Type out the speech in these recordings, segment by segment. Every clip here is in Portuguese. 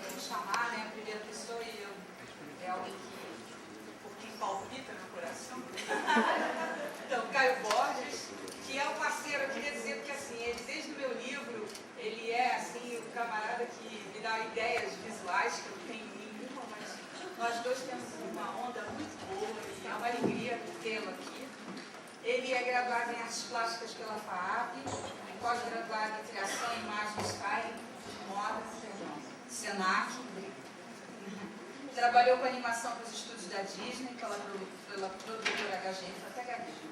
vamos chamar, né, a primeira pessoa, e eu, é alguém que palpita no coração. Então, Caio Borges, que é o parceiro, eu queria dizer, porque assim, ele, desde o meu livro, ele é assim, o camarada que me dá ideias visuais, que eu não tenho nenhuma, mas nós dois temos uma onda muito boa e é uma alegria tê-lo aqui. Ele é graduado em Artes Plásticas pela FAAP, pós-graduado em Criação, Imagem, Styling, Moda, Senac. Trabalhou com animação para os estúdios da Disney, pela produtora HG, até gaguejo,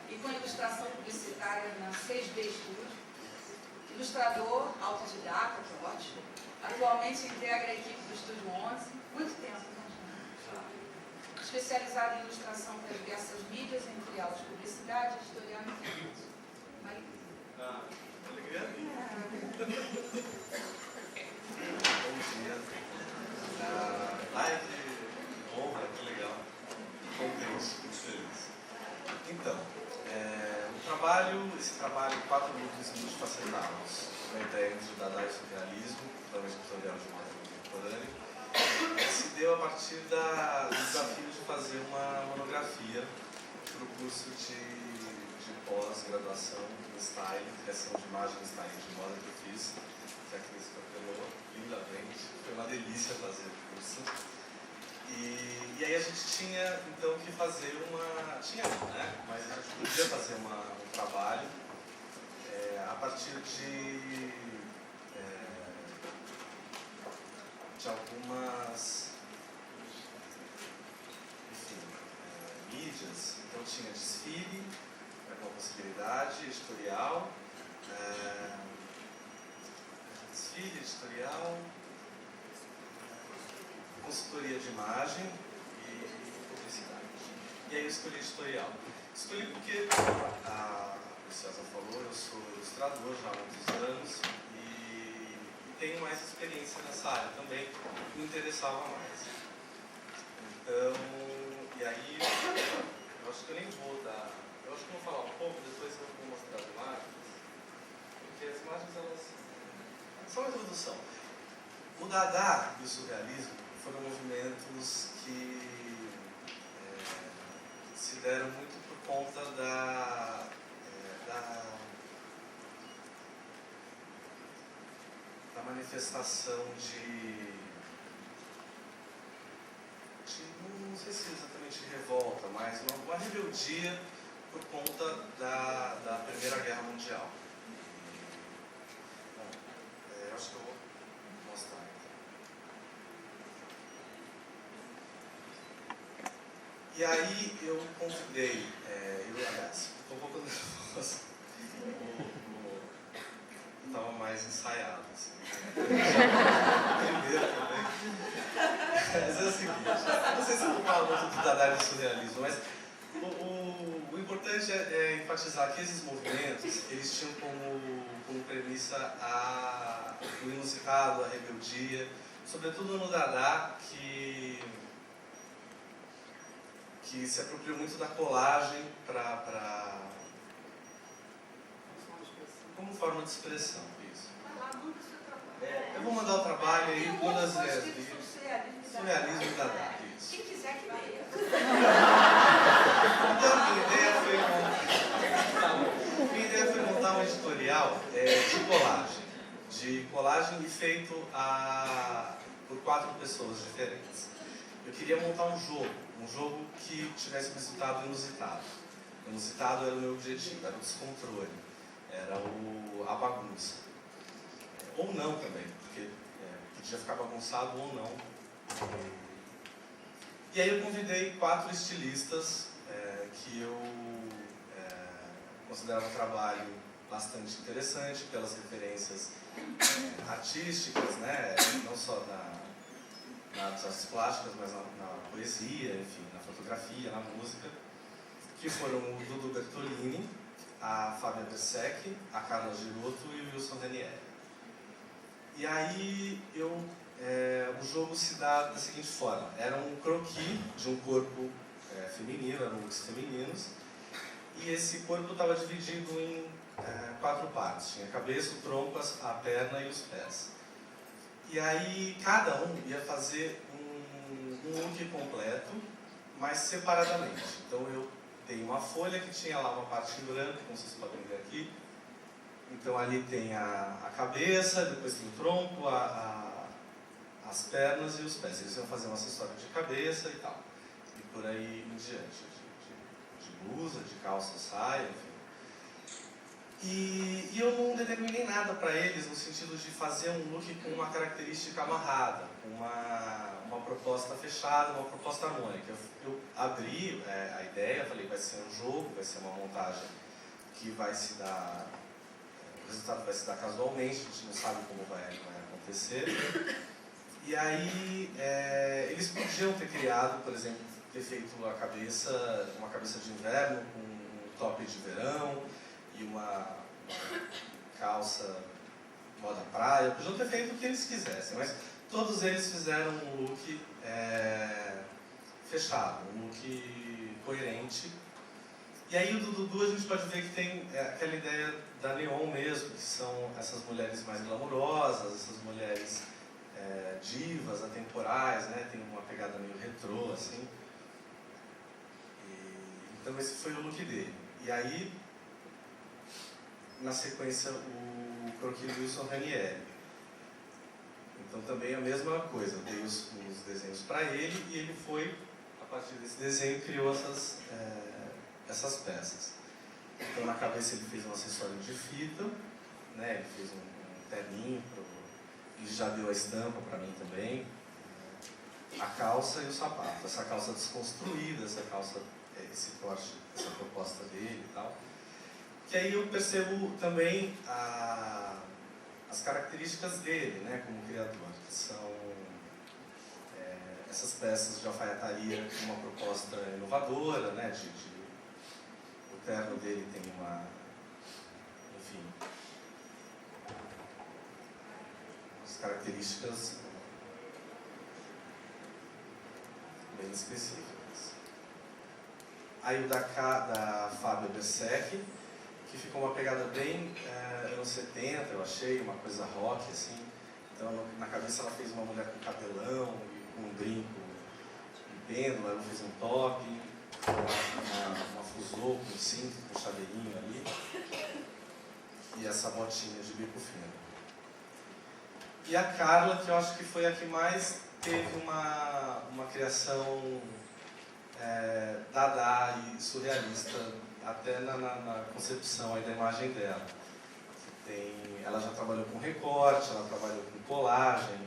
e com ilustração publicitária na 6D Studio. Ilustrador, autodidata, que é ótimo. Atualmente integra a equipe do Estúdio 11, muito tempo, né, gente? Especializado em ilustração para diversas mídias, entre elas publicidade, editorial e internet. Alegria? Bom dia. Ai, que honra, que legal. Contente, muito feliz. Então, esse trabalho, 4 núcleos multifacetados, uma ideia entre o Dada e o surrealismo, também tutorial de moda contemporânea, se deu a partir do desafio de fazer uma monografia para o curso de pós-graduação em styling, criação de imagem e styling de moda que eu fiz, que a Cris papelou lindamente. Foi uma delícia fazer o curso. E aí a gente tinha, então, que fazer mas a gente podia fazer um trabalho a partir de algumas, mídias. Então tinha desfile, com possibilidade, editorial, consultoria de imagem e publicidade. E aí eu escolhi editorial. Escolhi porque, a Luciana falou, eu sou ilustrador já há muitos anos e tenho mais experiência nessa área também, me interessava mais. Então, e aí, eu acho que eu nem vou dar, eu acho que eu vou falar um pouco, depois eu vou mostrar as imagens, porque as imagens, elas são uma introdução. O Dada e o surrealismo foram movimentos que se deram muito por conta da manifestação não sei se exatamente revolta, mas uma rebeldia por conta da Primeira Guerra Mundial. Bom, eu acho que eu vou mostrar então. E aí eu convidei, aliás, estou um pouco nervoso, eu estava mais ensaiado, assim. Primeiro também. Mas é o seguinte, não sei se eu vou falar muito do Dada e do surrealismo, mas o importante é enfatizar que esses movimentos, eles tinham como premissa o inusitado, a rebeldia, sobretudo no Dada, que se apropriou muito da colagem como forma de expressão. Isso. Eu vou mandar o trabalho aí, todas as ideias. Surrealismo e Dada. Isso. Quem quiser que leia. Então, minha ideia foi montar um editorial de colagem e feito por 4 pessoas diferentes. Eu queria montar um jogo que tivesse um resultado inusitado. O inusitado era o meu objetivo, era o descontrole, era a bagunça. Ou não também, porque podia ficar bagunçado ou não. E aí eu convidei 4 estilistas que eu considero um trabalho bastante interessante pelas referências artísticas, né? Não só nas artes plásticas, mas na poesia, enfim, na fotografia, na música, que foram o Dudu Bertolini, a Fábia Bersec, a Carla Giroto e o Wilson Ranieri. E aí o jogo se dá da seguinte forma: era um croquis de um corpo feminino, eram looks femininos, e esse corpo estava dividido em 4 partes. Tinha a cabeça, o tronco, a perna e os pés. E aí cada um ia fazer um look completo, mas separadamente. Então eu dei uma folha que tinha lá uma parte em branco, como vocês podem ver aqui. Então ali tem a cabeça, depois tem o tronco, as pernas e os pés. Eles iam fazer um acessório de cabeça e tal. E por aí em diante. De blusa, de calça, saia, enfim. E eu não determinei nada para eles no sentido de fazer um look com uma característica amarrada, com uma proposta fechada, uma proposta harmônica. Eu abri a ideia, falei, vai ser um jogo, vai ser uma montagem que vai se dar, o resultado vai se dar casualmente, a gente não sabe como vai acontecer. E aí eles podiam ter criado, por exemplo, ter feito uma cabeça de inverno com um top de verão, e uma calça moda praia, podiam ter feito o que eles quisessem, mas todos eles fizeram um look fechado, um look coerente. E aí o do Dudu a gente pode ver que tem aquela ideia da neon mesmo, que são essas mulheres mais glamourosas, essas mulheres divas, atemporais, né? Tem uma pegada meio retrô, assim. Então esse foi o look dele. E aí, na sequência, o croquis do Wilson Ranieri. Então também a mesma coisa, eu dei os desenhos para ele e ele foi, a partir desse desenho, criou essas peças. Então na cabeça ele fez um acessório de fita, né? Ele fez um terninho, ele já deu a estampa para mim também, a calça e o sapato. Essa calça desconstruída, essa calça, esse corte, essa proposta dele e tal. Que aí eu percebo também as características dele, né, como criador, que são essas peças de alfaiataria com uma proposta inovadora, né, o terno dele tem enfim, as características bem específicas. Aí o da Fábia Bersec, que ficou uma pegada bem anos 70, eu achei, uma coisa rock, assim. Então, na cabeça ela fez uma mulher com cabelão, e com um brinco em pêndulo, ela fez um top, uma fusô com cinto, com chaveirinho ali, e essa botinha de bico fino. E a Carla, que eu acho que foi a que mais teve uma criação dada e surrealista, até na concepção aí da imagem dela. Ela já trabalhou com recorte, ela trabalhou com colagem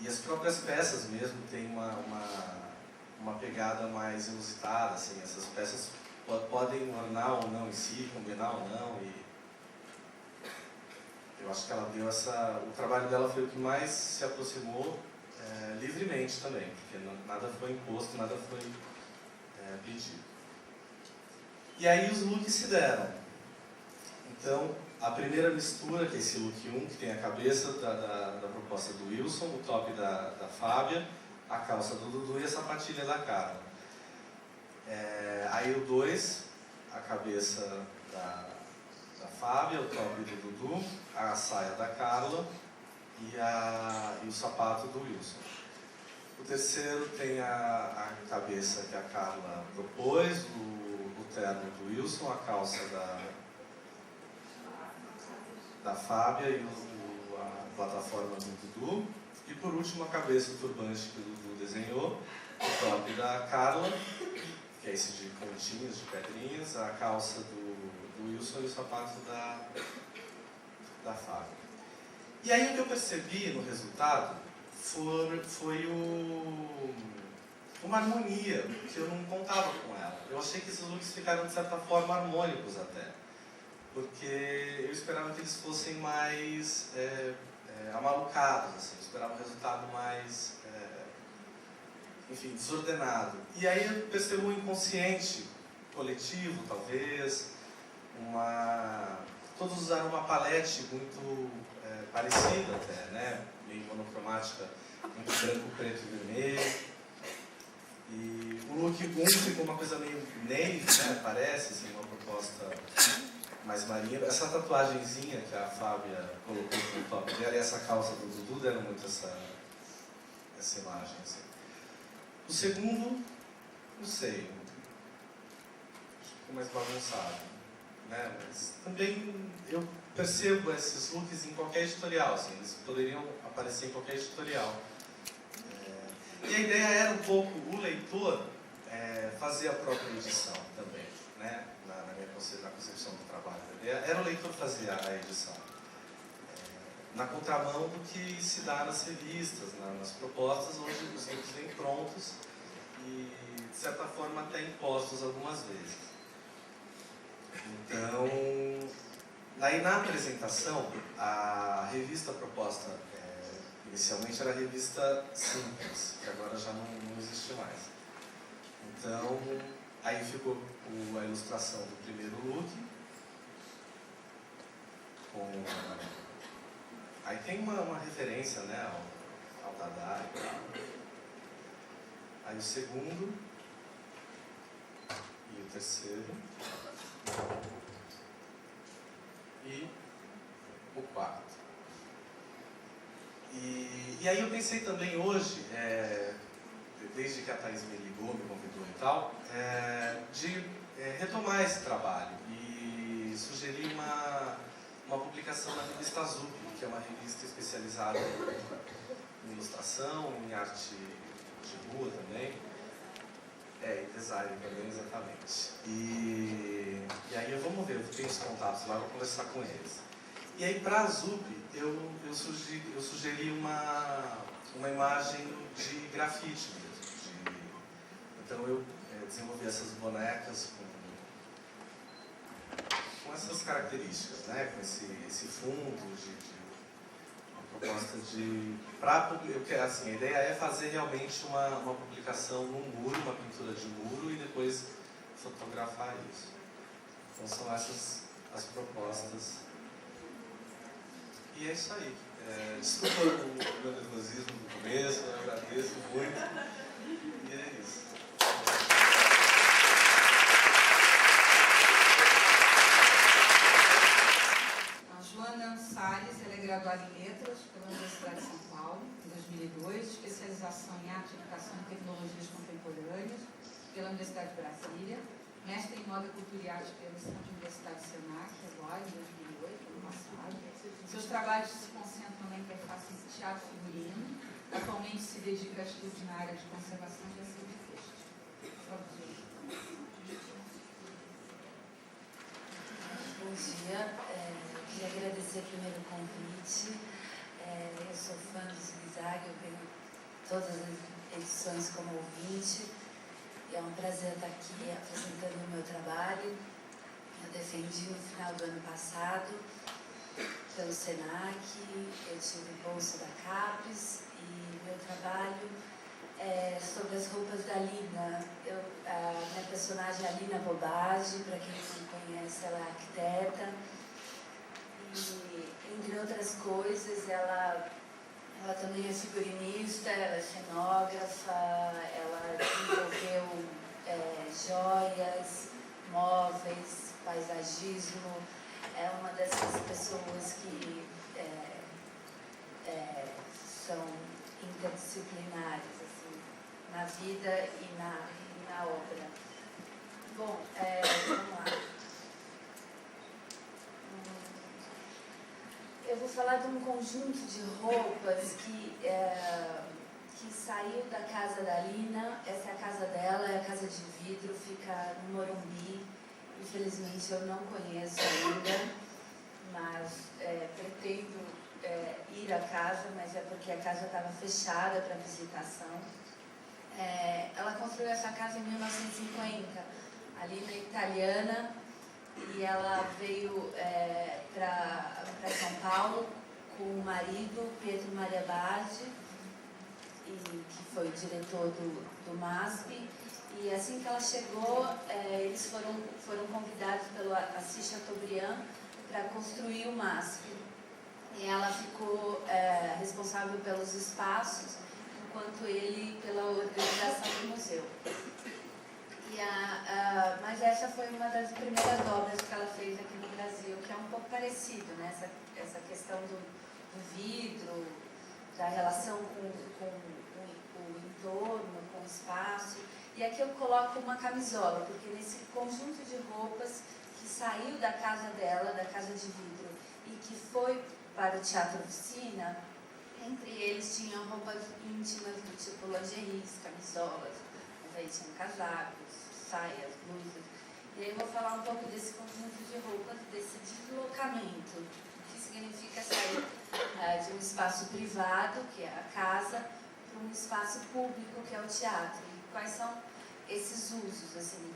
e as próprias peças mesmo têm uma pegada mais inusitada, assim. Essas peças podem ornar ou não em si, combinar ou não, e eu acho que ela deu o trabalho dela foi o que mais se aproximou livremente também, porque nada foi imposto, nada foi pedido. E aí os looks se deram. Então, a primeira mistura, que é esse look 1, que tem a cabeça da proposta do Wilson, o top da Fábia, a calça do Dudu e a sapatilha da Carla. Aí o 2, a cabeça da Fábia, o top do Dudu, a saia da Carla e o sapato do Wilson. O terceiro tem a cabeça que a Carla propôs, o terno do Wilson, a calça da Fábia e a plataforma do Dudu. E por último a cabeça, o turbante que o Dudu desenhou, o top da Carla, que é esse de pontinhos, de pedrinhas, a calça do Wilson e o sapato da Fábia. E aí o que eu percebi no resultado foi uma harmonia, que eu não contava com ela. Eu achei que esses looks ficaram, de certa forma, harmônicos até. Porque eu esperava que eles fossem mais amalucados, assim. Eu esperava um resultado mais, enfim, desordenado. E aí eu percebo um inconsciente coletivo, talvez. Todos usaram uma palete muito parecida até, né? Meio monocromática, muito branco, preto e vermelho. E o look 1 ficou uma coisa meio navy, né? Parece, assim, uma proposta mais marinho. Essa tatuagenzinha que a Fábia colocou no top dela e essa calça do Dudu deram muito essa imagem. Assim. O segundo, não sei, ficou mais bagunçado, né? Mas também eu percebo esses looks em qualquer editorial, assim, eles poderiam aparecer em qualquer editorial. E a ideia era um pouco o leitor fazer a própria edição também, né? Na concepção do trabalho. A ideia era o leitor fazer a edição. Na contramão do que se dá nas revistas, nas propostas, onde os livros vêm prontos e, de certa forma, até impostos algumas vezes. Então, aí na apresentação, a revista proposta inicialmente era a revista Simples, que agora já não existe mais. Então, aí ficou a ilustração do primeiro look, aí tem uma referência, né, ao Dada e tal. Aí o segundo e o terceiro e o quarto. E aí eu pensei também hoje, desde que a Thaís me ligou, me convidou e tal, de retomar esse trabalho e sugerir uma publicação na revista Azup, que é uma revista especializada em ilustração, em arte de rua também, e design também, exatamente. E aí vamos ver, eu tenho os contatos lá, vou conversar com eles. E aí para a Azup eu sugeri uma imagem de grafite mesmo. Então eu desenvolvi essas bonecas com essas características, né? Com esse fundo uma proposta assim, a ideia é fazer realmente uma publicação num muro, uma pintura de muro e depois fotografar isso. Então são essas as propostas. E é isso aí. Desculpa o meu nervosismo no começo, eu agradeço muito. E é isso. A Joana Salles, ela é graduada em Letras pela Universidade de São Paulo, em 2002, especialização em Arte, Educação e Tecnologias Contemporâneas pela Universidade de Brasília, mestre em Moda, Cultura e Arte pela Universidade de Senac, agora, em 2008, ano passado. Seus trabalhos se concentram na interface de teatro e figurino. Atualmente se dedica a estudos na área de conservação de acervo de texto. Bom dia. Queria agradecer primeiro o convite. Eu sou fã do Zigue-Zague, eu venho todas as edições como ouvinte. É um prazer estar aqui apresentando o meu trabalho. Eu defendi no final do ano passado pelo Senac, eu tive bolsa da CAPES e meu trabalho é sobre as roupas da Lina. A minha personagem é a Lina Bobage, para quem não conhece, ela é arquiteta e, entre outras coisas, ela também é figurinista, ela é cenógrafa, ela desenvolveu joias, móveis, paisagismo. É uma dessas pessoas que são interdisciplinares, assim, na vida e na obra. Bom, vamos lá. Eu vou falar de um conjunto de roupas que saiu da casa da Lina. Essa é a casa dela, é a casa de vidro, fica no Morumbi. Infelizmente eu não conheço ainda, mas pretendo ir à casa, mas é porque a casa estava fechada para visitação. Ela construiu essa casa em 1950, ali na Italiana, e ela veio para São Paulo com o marido, Pietro Maria Bardi, que foi o diretor do MASP. E assim que ela chegou, eles foram convidados pelo Assis Chateaubriand para construir o MASP. E ela ficou responsável pelos espaços, enquanto ele pela organização do museu. Mas essa foi uma das primeiras obras que ela fez aqui no Brasil, que é um pouco parecido, né? Essa questão do vidro, da relação com o entorno, com o espaço. E aqui eu coloco uma camisola, porque nesse conjunto de roupas que saiu da casa dela, da casa de vidro, e que foi para o Teatro Oficina, entre eles tinham roupas íntimas do tipo lingeries, camisolas, mas aí tinham casacos, saias, blusas. E aí eu vou falar um pouco desse conjunto de roupas, desse deslocamento, o que significa sair de um espaço privado, que é a casa, para um espaço público, que é o teatro. E quais são esses usos, assim,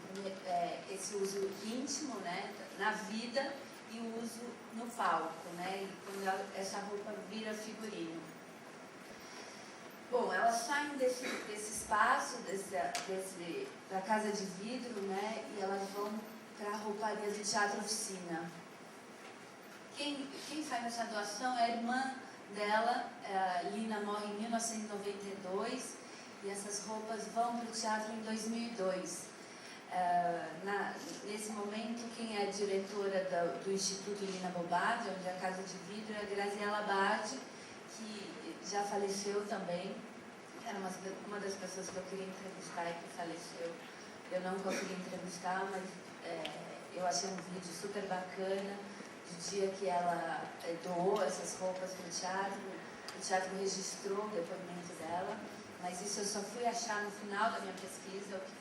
esse uso íntimo, né, na vida, e o uso no palco, né, e quando essa roupa vira figurino. Bom, elas saem desse espaço, da casa de vidro, né, e elas vão para a rouparia do Teatro Oficina. Quem faz essa doação é a irmã dela, Lina morre em 1992, e essas roupas vão para o teatro em 2002. Nesse momento, quem é a diretora do Instituto Lina Bobardi, onde é a Casa de Vidro, é a Graziella Bardi, que já faleceu também. Era uma das pessoas que eu queria entrevistar e que faleceu. Eu não consegui entrevistar, mas eu achei um vídeo super bacana do dia que ela doou essas roupas para o teatro. O teatro registrou o depoimento dela, mas isso eu só fui achar no final da minha pesquisa, o que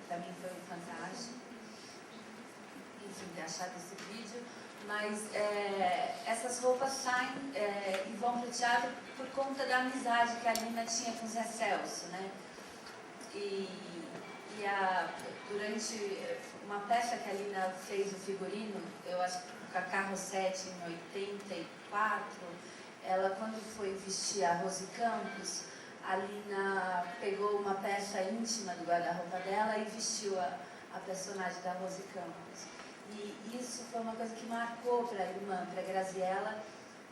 para mim foi fantástico. Enfim, ter achado esse vídeo. Mas essas roupas saem e vão para o teatro por conta da amizade que a Lina tinha com o Zé Celso, né? Durante uma peça que a Lina fez o figurino, eu acho que com a Carro 7 em 84, ela, quando foi vestir a Rose Campos, a Lina pegou uma peça íntima do guarda-roupa dela e vestiu a personagem da Rose Campos. E isso foi uma coisa que marcou para a irmã, para a Graziella,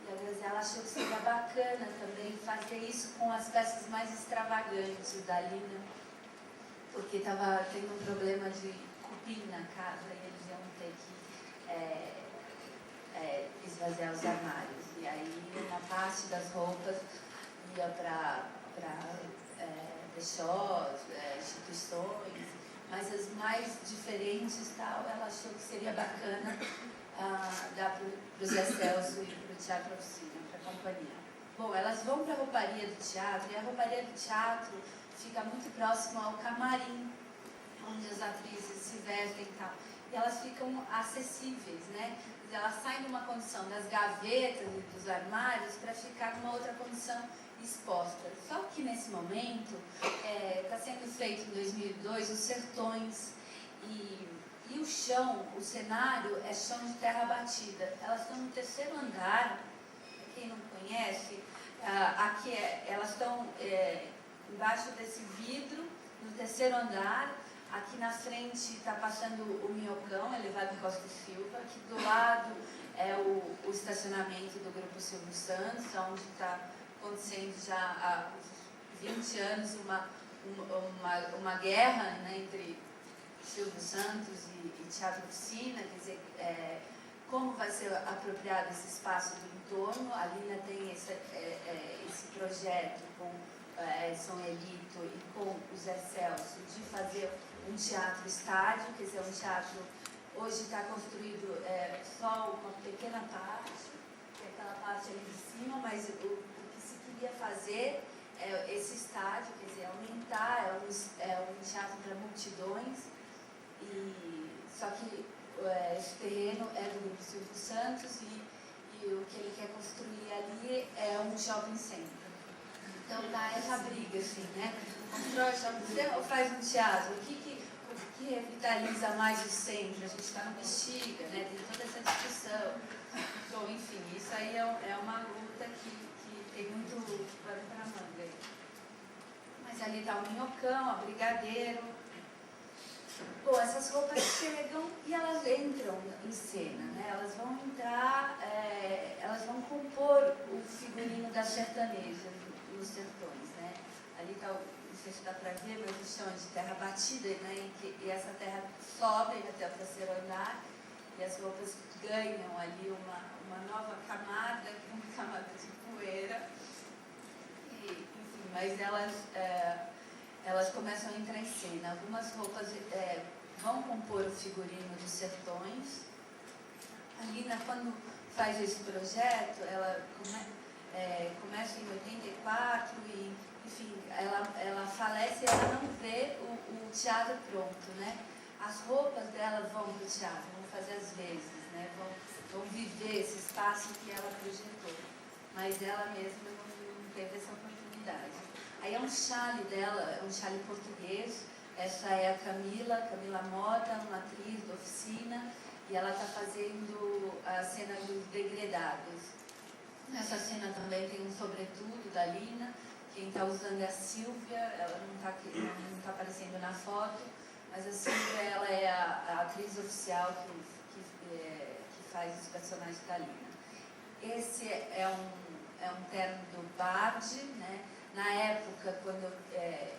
e a Graziella achou que seria bacana também fazer isso com as peças mais extravagantes da Lina, porque estava tendo um problema de cupim na casa e eles iam ter que esvaziar os armários. E aí uma parte das roupas ia para brechós, instituições, mas as mais diferentes, tal, ela achou que seria bacana dar para o Zé Celso e para o Teatro Oficina, para a companhia. Bom, elas vão para a rouparia do teatro, e a rouparia do teatro fica muito próximo ao camarim, onde as atrizes se vestem e tal. E elas ficam acessíveis, né? Elas saem de uma condição das gavetas e dos armários para ficar numa outra condição exposta. Só que nesse momento está sendo feito em 2002 os sertões e o chão, o cenário é chão de terra batida. Elas estão no terceiro andar, quem não conhece, aqui elas estão embaixo desse vidro, no terceiro andar. Aqui na frente está passando o Minhocão, elevado Costa e Silva. Aqui do lado é o estacionamento do Grupo Silvio Santos, onde está acontecendo já há 20 anos uma guerra, né, entre Silvio Santos e Teatro Oficina, quer dizer, como vai ser apropriado esse espaço do entorno. A Lina tem esse projeto com Edson Elito e com o Zé Celso de fazer um teatro estádio, quer dizer, um teatro hoje está construído só uma pequena parte, que é aquela parte ali de cima, mas o que se queria fazer é esse estádio, quer dizer, aumentar, é um teatro para multidões, só que esse terreno é do Grupo Silvio Santos e o que ele quer construir ali é um shopping center. Então dá essa briga, assim, né? Constrói shopping center ou faz um teatro? O que revitaliza mais o centro? A gente está no Bexiga, né? Tem toda essa discussão. Bom, enfim, isso aí é uma luta que tem muito pano para manga. Mas ali está o Minhocão, a Brigadeiro. Bom, essas roupas chegam e elas entram em cena, né? Elas vão entrar, elas vão compor o figurino das sertanejas nos sertões, né? A ali está, não sei se dá para ver, mas o chão é de terra batida, né? E essa terra sobe até o terceiro andar, e as roupas ganham ali uma nova camada, que é uma camada de poeira. E, enfim, mas elas começam a entrar em cena. Algumas roupas vão compor o figurino dos sertões. A Lina, quando faz esse projeto, ela começa em 84 e, enfim, ela falece e ela não vê o teatro pronto, né? As roupas dela vão para o teatro, vão fazer as vezes, né? Vão viver esse espaço que ela projetou. Mas ela mesma não teve essa oportunidade. Aí é um chale dela, é um chale português. Essa é a Camila Mota, uma atriz da oficina, e ela está fazendo a cena dos degredados. Nessa cena também tem um sobretudo da Lina. Quem está usando é a Silvia, ela não tá aparecendo na foto, mas a Silvia ela é a atriz oficial que faz os personagens da Lina. Esse é um terno do Bard, né? Na época, quando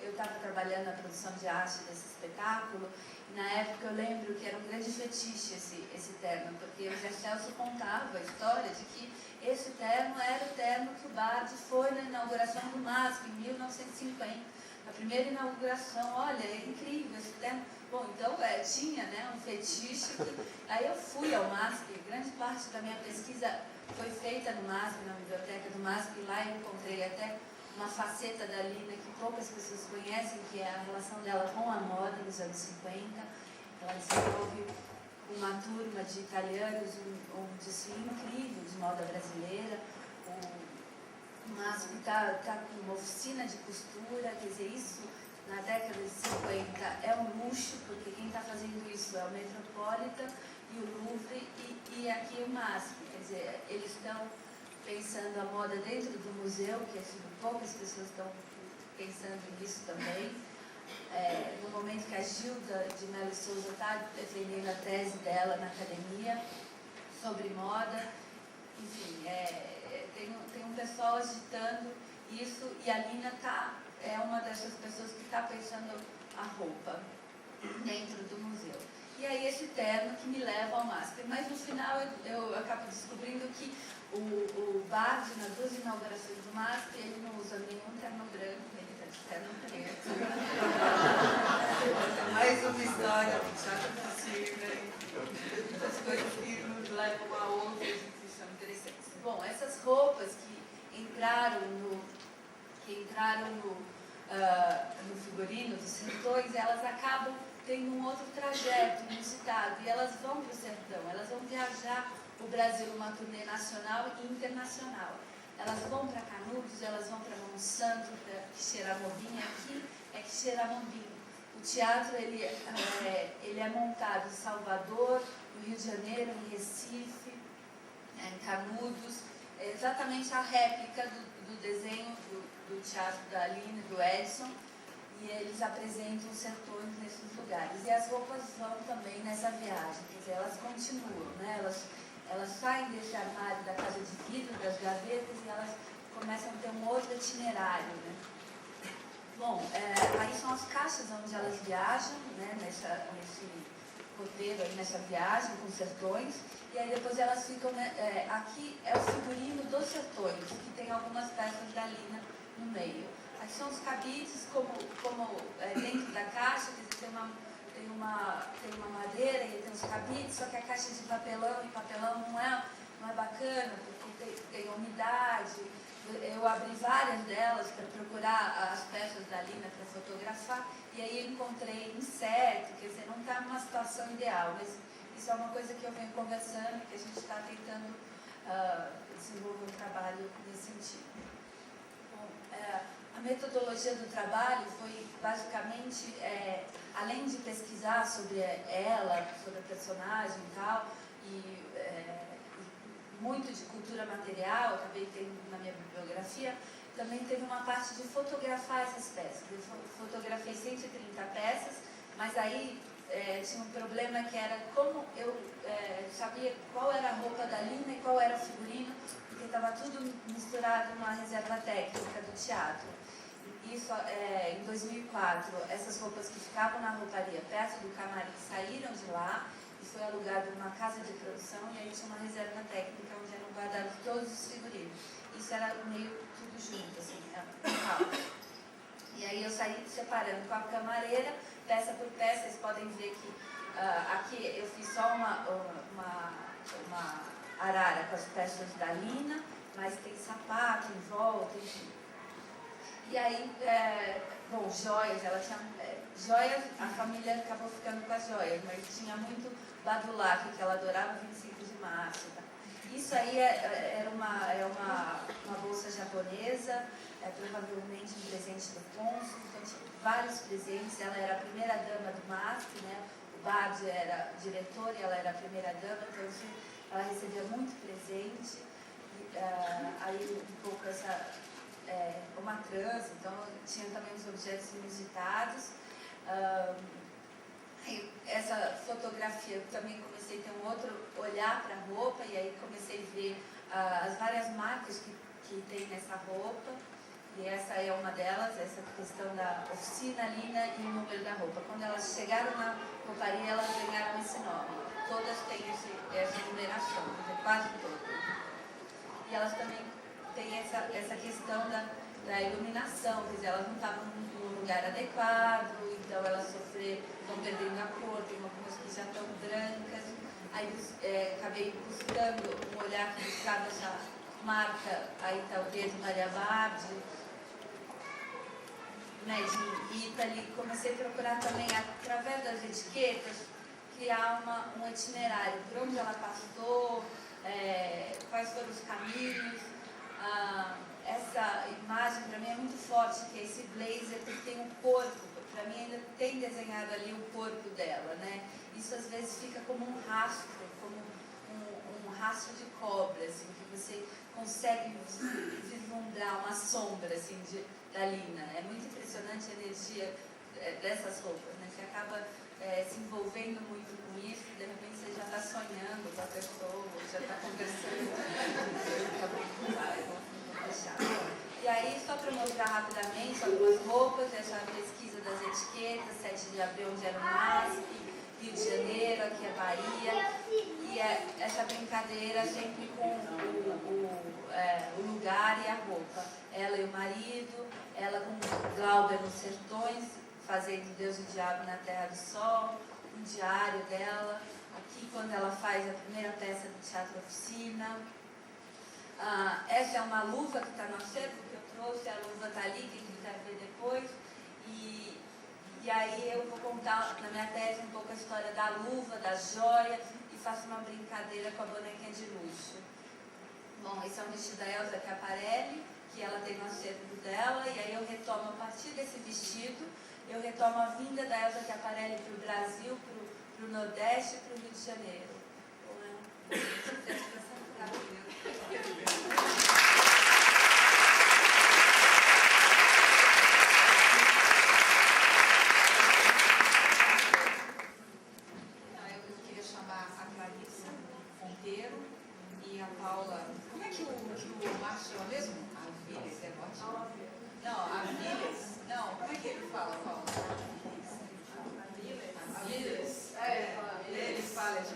eu estava trabalhando na produção de arte desse espetáculo, e na época eu lembro que era um grande fetiche esse terno, porque o Zé Celso contava a história de que esse terno era o terno que o Bard foi na inauguração do MASP, em 1950. A primeira inauguração, olha, é incrível esse terno. Bom, então tinha, né, um fetiche. Aí eu fui ao MASP, grande parte da minha pesquisa foi feita no MASP, na biblioteca do MASP, e lá eu encontrei até uma faceta da Lina que poucas pessoas conhecem, que é a relação dela com a moda nos anos 50. Ela desenvolve uma turma de italianos, um desfile incrível de moda brasileira. O MASP está com uma oficina de costura, quer dizer, isso na década de 50 é um luxo, porque quem está fazendo isso é o Metropolitan e o Louvre e aqui o MASP. Quer dizer, eles estão pensando a moda dentro do museu, que poucas pessoas estão pensando nisso também. No momento que a Gilda de Melo Souza está defendendo a tese dela na academia sobre moda, enfim, tem um pessoal agitando isso, e a Lina é uma dessas pessoas que está pensando a roupa dentro do museu. E aí esse terno que me leva ao MASP. Mas no final eu acabo descobrindo que o Bard, nas duas inaugurações do MASP, ele não usa nenhum terno branco, ele está de terno preto. Mais uma história do teatro possível, das coisas que nos levam a outras e que são interessantes. Bom, essas roupas que entraram no figurino dos sertões, elas acabam tendo um outro trajeto inusitado, e elas vão para o sertão, elas vão viajar o Brasil numa turnê nacional e internacional. Elas vão para Canudos, elas vão para Monsanto, para Quixeramobim. Aqui é Quixeramobim. O teatro ele é montado em Salvador, no Rio de Janeiro, em Recife, em Canudos. É exatamente a réplica do desenho do teatro da Lina e do Edson. E eles apresentam os sertões nesses lugares. E as roupas vão também nessa viagem, quer dizer, elas continuam, né? Elas saem desse armário da casa de vidro, das gavetas, e elas começam a ter um outro itinerário, né? Bom, aí são as caixas onde elas viajam, né? Nesse roteiro, aí, nessa viagem com os sertões, e aí depois elas ficam, né? Aqui é o figurino dos sertões, que tem algumas peças da Lina no meio. Aqui são os cabides, como dentro da caixa, quer dizer, tem uma madeira e tem os cabides, só que a caixa é de papelão, e papelão não é bacana, porque tem umidade. Eu abri várias delas para procurar as peças da Lina para fotografar, e aí eu encontrei inseto, quer dizer, não está numa situação ideal, mas isso é uma coisa que eu venho conversando, que a gente está tentando desenvolver um trabalho nesse sentido. Bom, a metodologia do trabalho foi basicamente, além de pesquisar sobre ela, sobre a personagem e tal, e muito de cultura material, acabei tendo na minha bibliografia, também teve uma parte de fotografar essas peças. Eu fotografei 130 peças, mas aí tinha um problema que era como eu sabia qual era a roupa da Lina e qual era o figurino, porque estava tudo misturado numa reserva técnica do teatro. isso em 2004, essas roupas que ficavam na rouparia perto do camarim saíram de lá e foi alugado uma casa de produção e aí tinha uma reserva técnica onde eram guardados todos os figurinos. Isso era meio tudo junto, assim, era um caos. E aí eu saí separando com a camareira, peça por peça. Vocês podem ver que aqui eu fiz só uma arara com as peças da Lina, mas tem sapato em volta, enfim. E aí, bom, joias, ela tinha joias, a família acabou ficando com as joias, mas tinha muito badulaque, que ela adorava 25 de março. Tá? Isso aí era uma bolsa japonesa, provavelmente um presente do cônsul, então tinha vários presentes. Ela era a primeira dama do MASP, né? O Bard era diretor e ela era a primeira dama, então ela recebia muito presente. E, aí um pouco uma trança, então tinha também os objetos inusitados. Essa fotografia eu também comecei a ter um outro olhar para a roupa e aí comecei a ver as várias marcas que tem nessa roupa. E essa é uma delas, essa questão da oficina, Lina e o número da roupa. Quando elas chegaram na rouparia, elas ganharam esse nome. Todas têm essa numeração, quase todas. E elas também têm essa questão da iluminação, quer dizer, elas não estavam no lugar adequado, então elas estão perdendo a cor, tem algumas que já estão brancas. Aí acabei buscando um olhar que buscava essa marca, aí está o dedo Maria Bard, né, de Italy. Comecei a procurar também, através das etiquetas, criar um itinerário, por onde ela passou, quais foram os caminhos. Essa imagem para mim é muito forte, que é esse blazer que tem um corpo. Para mim ainda tem desenhado ali o corpo dela, né? Isso às vezes fica como um rastro, como um rastro de cobra, assim, que você consegue vislumbrar uma sombra assim, da Lina. É muito impressionante a energia dessas roupas, né? Você acaba se envolvendo muito com isso, e de repente você já está sonhando com a pessoa, já está conversando. Vou deixar. E aí, só para mostrar rapidamente algumas roupas, essa pesquisa das etiquetas, 7 de abril, onde era o MASP, Rio de Janeiro, aqui é Bahia, e essa brincadeira sempre com o lugar e a roupa. Ela e o marido, ela com Glauber nos sertões, fazendo Deus e o Diabo na Terra do Sol, um diário dela, aqui quando ela faz a primeira peça do Teatro Oficina. Essa é uma luva que está no acervo que eu trouxe, a luva está ali, quem quiser ver depois. E aí eu vou contar na minha tese um pouco a história da luva, da joia, e faço uma brincadeira com a bonequinha de luxo. Bom, esse é um vestido da Elsa Chiaparelli, que ela tem no acervo dela, e aí eu retomo a partir desse vestido, eu retomo a vinda da Elsa Chiaparelli para o Brasil, para o Nordeste e para o Rio de Janeiro. Eu queria chamar a Clarissa Fonteiro e a Paula. Como é que o Marcos chama mesmo? Avilés, é ótimo. Não, Avilés. Não, como é que ele fala, Paula? Avilés. Eles falam de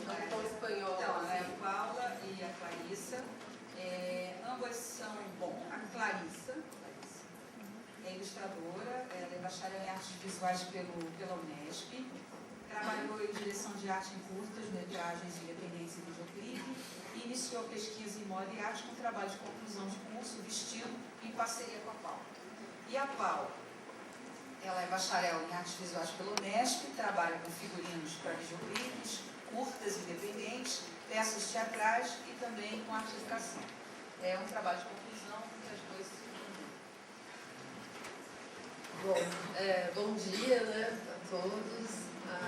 espanhol. Então, a Paula e a Clarissa. Ambas são, bom, a Clarissa é ilustradora, ela é bacharel em artes visuais pela Unesp, trabalhou em direção de arte em curtas, metragens, independência e videoclipe, e iniciou pesquisa em moda e arte com trabalho de conclusão de curso, vestido, em parceria com a Paula. E a Paula, ela é bacharel em artes visuais pela Unesp, trabalha com figurinos para videoclipes, curtas independentes, peças teatrais e também com artificação. É um trabalho de conclusão que as duas se Bom dia, né, a todos.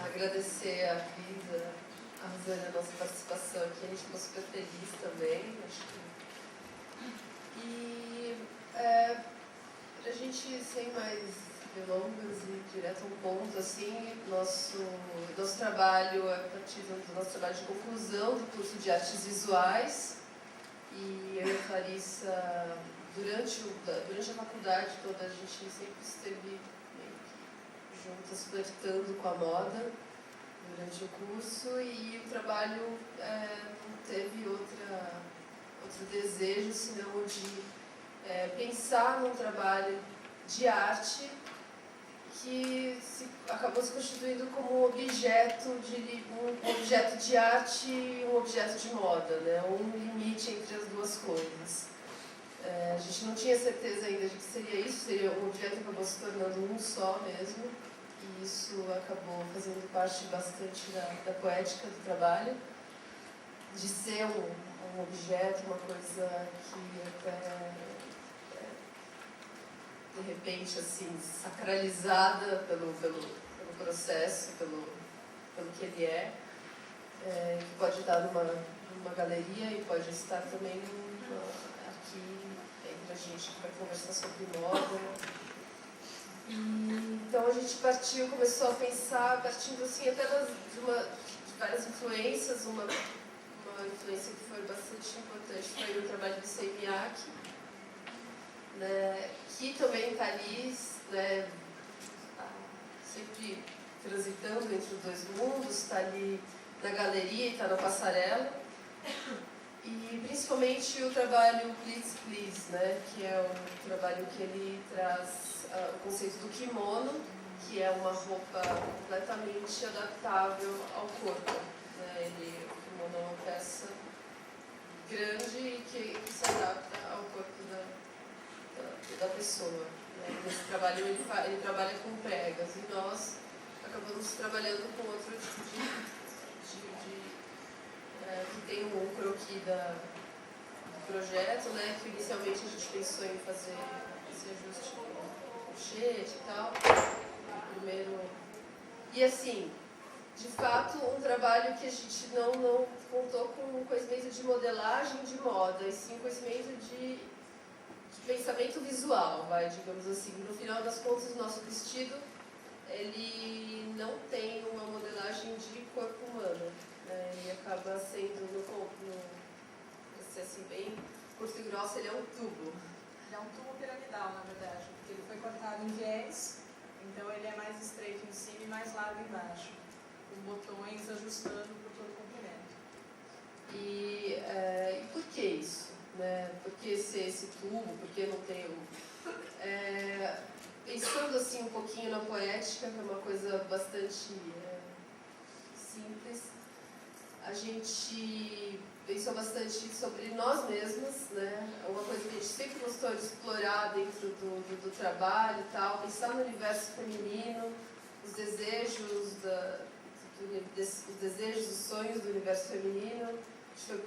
Agradecer a Cris, a Rosane, a nossa participação aqui. A gente ficou super feliz também. Acho que... E para a gente, sem mais delongas e direto ao ponto, assim, nosso trabalho é a partir do nosso trabalho de conclusão do curso de artes visuais. E eu e a Clarissa durante a faculdade toda a gente sempre esteve juntas, flertando com a moda durante o curso, e o trabalho não teve outro desejo senão o de pensar num trabalho de arte que acabou se constituindo como um objeto de arte e um objeto de moda, né? Um limite entre as duas coisas. A gente não tinha certeza ainda de que seria isso, o objeto acabou se tornando um só mesmo, e isso acabou fazendo parte bastante da poética do trabalho, de ser um objeto, uma coisa que até, de repente, assim, sacralizada pelo processo, pelo que ele que pode estar numa galeria e pode estar também aqui entre a gente que vai conversar sobre moda. Então a gente começou a pensar, partindo assim até de várias influências. Uma influência que foi bastante importante foi o trabalho do Issey Miyake, né, que também está ali, né, sempre transitando entre os dois mundos, está ali na galeria e está na passarela. E principalmente o trabalho Please Please, né, que é um trabalho que ele traz o conceito do kimono, que é uma roupa completamente adaptável ao corpo. Né? O kimono é uma peça grande e que se adapta ao corpo da pessoa. Né? Nesse trabalho ele trabalha com pregas, e nós acabamos trabalhando com outro tipo que tem um croquis do projeto, né, que inicialmente a gente pensou em fazer esse ajuste com colchete e tal. E assim, de fato, um trabalho que a gente não contou com conhecimento de modelagem de moda, e sim conhecimento de pensamento visual, digamos assim. No final das contas, o nosso vestido, ele não tem uma modelagem de corpo humano. E acaba sendo, assim, bem curto e grosso, ele é um tubo. Ele é um tubo piramidal, na verdade, porque ele foi cortado em viés, então ele é mais estreito em cima e mais largo embaixo, com botões ajustando por todo o comprimento. E por que isso? Né? Por que esse tubo? Por que não tem pensando assim um pouquinho na poética, que é uma coisa bastante simples, a gente pensou bastante sobre nós mesmas, né? Uma coisa que a gente sempre gostou de explorar dentro do trabalho e tal, pensar no universo feminino, os desejos, os sonhos do universo feminino. A gente foi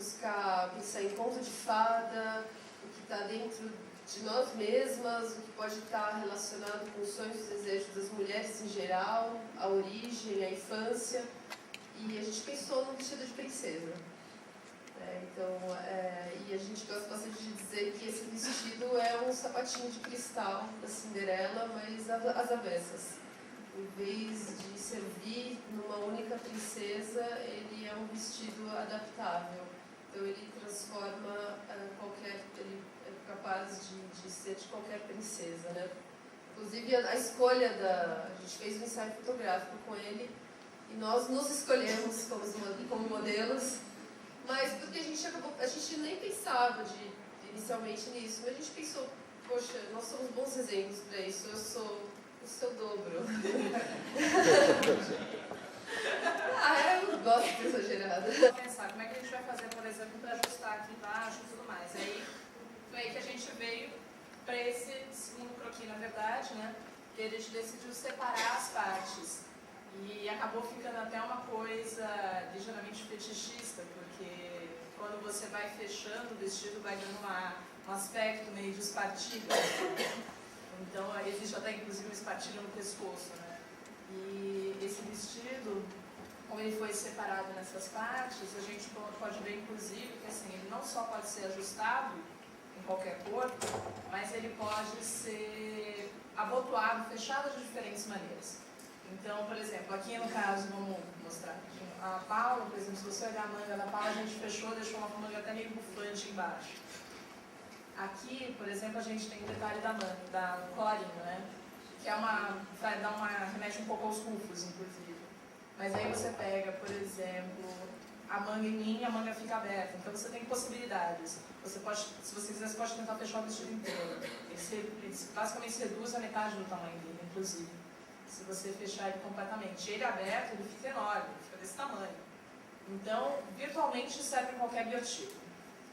pensar em conto de fada, o que está dentro de nós mesmas, o que pode estar relacionado com os sonhos e desejos das mulheres em geral, a origem, a infância. E a gente pensou no vestido de princesa. E a gente gosta bastante de dizer que esse vestido é um sapatinho de cristal da Cinderela, mas às avessas. Em vez de servir numa única princesa, ele é um vestido adaptável. Então ele transforma ele é capaz de ser de qualquer princesa, né? Inclusive a escolha a gente fez um ensaio fotográfico com ele, e nós nos escolhemos como modelos, mas porque a gente nem pensava inicialmente nisso, mas a gente pensou, poxa, nós somos bons exemplos para isso, eu sou o seu dobro. Eu gosto de ser exagerada. Pensar como é que a gente vai fazer, por exemplo, para ajustar aqui embaixo e tudo mais. Foi aí que a gente veio para esse segundo croquis, na verdade, né? Que a gente decidiu separar as partes. E acabou ficando até uma coisa ligeiramente fetichista, porque quando você vai fechando o vestido, vai dando um aspecto meio de espartilha. Então, existe até inclusive uma espartilha no pescoço, né? E esse vestido, como ele foi separado nessas partes, a gente pode ver inclusive que assim, ele não só pode ser ajustado em qualquer corpo, mas ele pode ser abotoado, fechado de diferentes maneiras. Então, por exemplo, aqui no caso, vamos mostrar aqui, a Paula, por exemplo, se você olhar a manga da Paula, a gente fechou, deixou uma manga até meio bufante embaixo. Aqui, por exemplo, a gente tem o detalhe da colarinho, né? Que é remete um pouco aos rufos, inclusive. Mas aí você pega, por exemplo, a manga em mim, a manga fica aberta. Então você tem possibilidades. Você pode, se você quiser, você pode tentar fechar o vestido inteiro. Ele basicamente se reduz a metade do tamanho dele, inclusive. Se você fechar ele completamente. Ele aberto, ele fica enorme, fica desse tamanho. Então, virtualmente serve em qualquer biotipo.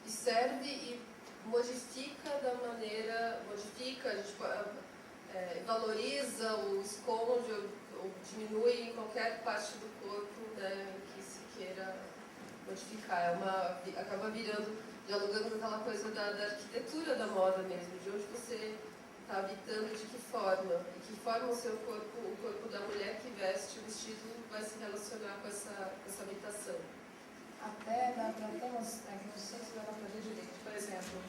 E serve e modifica da maneira, valoriza ou esconde ou diminui em qualquer parte do corpo, né, que se queira modificar. Acaba dialogando com aquela coisa da arquitetura da moda mesmo, de onde você está habitando, de que forma, e que forma o seu corpo, o corpo da mulher que veste o vestido vai se relacionar com essa habitação. Até dá para ter não sei se dá para ver direito. Por exemplo,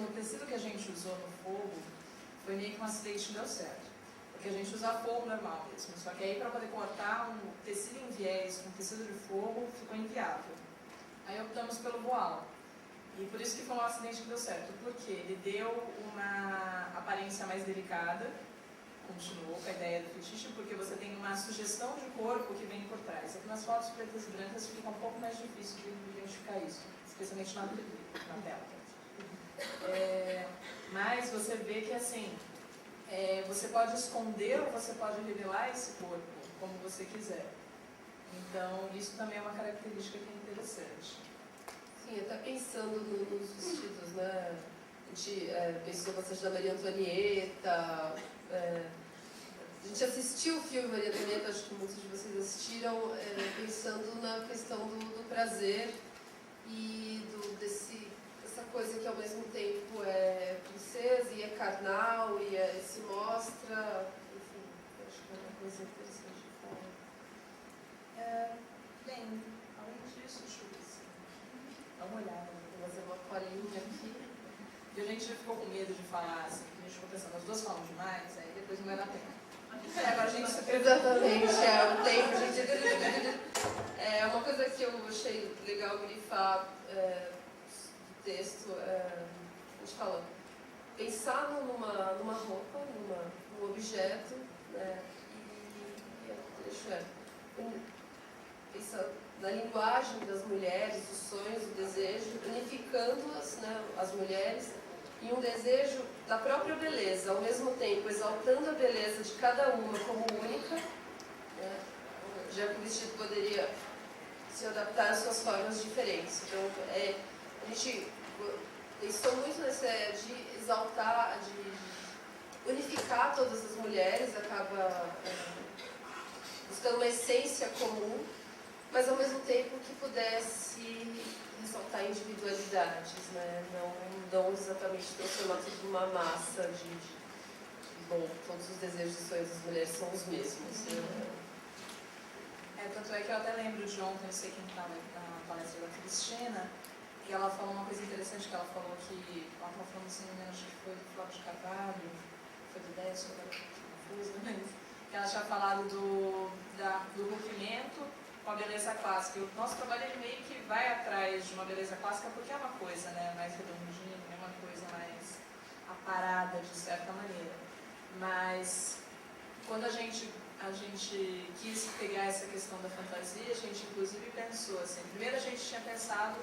o tecido que a gente usou no fogo foi meio que um acidente que deu certo. Porque a gente usa fogo normal mesmo. Só que aí para poder cortar um tecido em viés com tecido de fogo ficou inviável. Aí optamos pelo voal. E por isso que foi um acidente que deu certo. Porque ele deu uma aparência mais delicada, continuou com a ideia do fetiche, porque você tem uma sugestão de corpo que vem por trás. Aqui nas fotos pretas e brancas fica um pouco mais difícil de identificar isso, especialmente na tela. Mas você vê que assim, você pode esconder ou você pode revelar esse corpo, como você quiser. Então, isso também é uma característica que é interessante. Sim, até pensando nos vestidos, né? A gente pensou bastante na Maria Antonieta. A gente assistiu o filme Maria Antonieta, acho que muitos de vocês assistiram, pensando na questão do prazer e dessa coisa que ao mesmo tempo é princesa e é carnal e se mostra, enfim, acho que é uma coisa interessante de falar. Bem, além disso, deixa eu ver se dá uma olhada. Vou fazer uma colinha aqui. E a gente ficou com medo de falar assim, a gente ficou pensando, as duas falam demais, aí depois não vai dar tempo. Agora a gente se exatamente, o tempo, gente. É uma coisa que eu achei legal grifar do texto, a gente fala, pensar numa roupa, num objeto, né, pensar na linguagem das mulheres, os sonhos, o desejo, unificando-as, né, as mulheres, e um desejo da própria beleza, ao mesmo tempo exaltando a beleza de cada uma como única, né, já que o vestido poderia se adaptar às suas formas diferentes. Então, a gente pensou muito nessa ideia de exaltar, de unificar todas as mulheres, acaba buscando uma essência comum, mas ao mesmo tempo que pudesse ressaltar individualidades, né? Não exatamente transformar tudo numa massa bom, todos os desejos e sonhos das mulheres são os mesmos. Né? Tanto é que eu até lembro de ontem, não sei quem estava na palestra da Cristina, que ela falou uma coisa interessante, que ela falou que, ela estava falando assim, acho que foi do Flávio de Carvalho, foi do Décio, agora confusa, mas que ela tinha falado do rompimento com a beleza clássica. E o nosso trabalho ele meio que vai atrás de uma beleza clássica porque é uma coisa, né, mais redondinha, é uma coisa mais aparada de certa maneira. Mas quando a gente quis pegar essa questão da fantasia, a gente inclusive pensou assim, primeiro a gente tinha pensado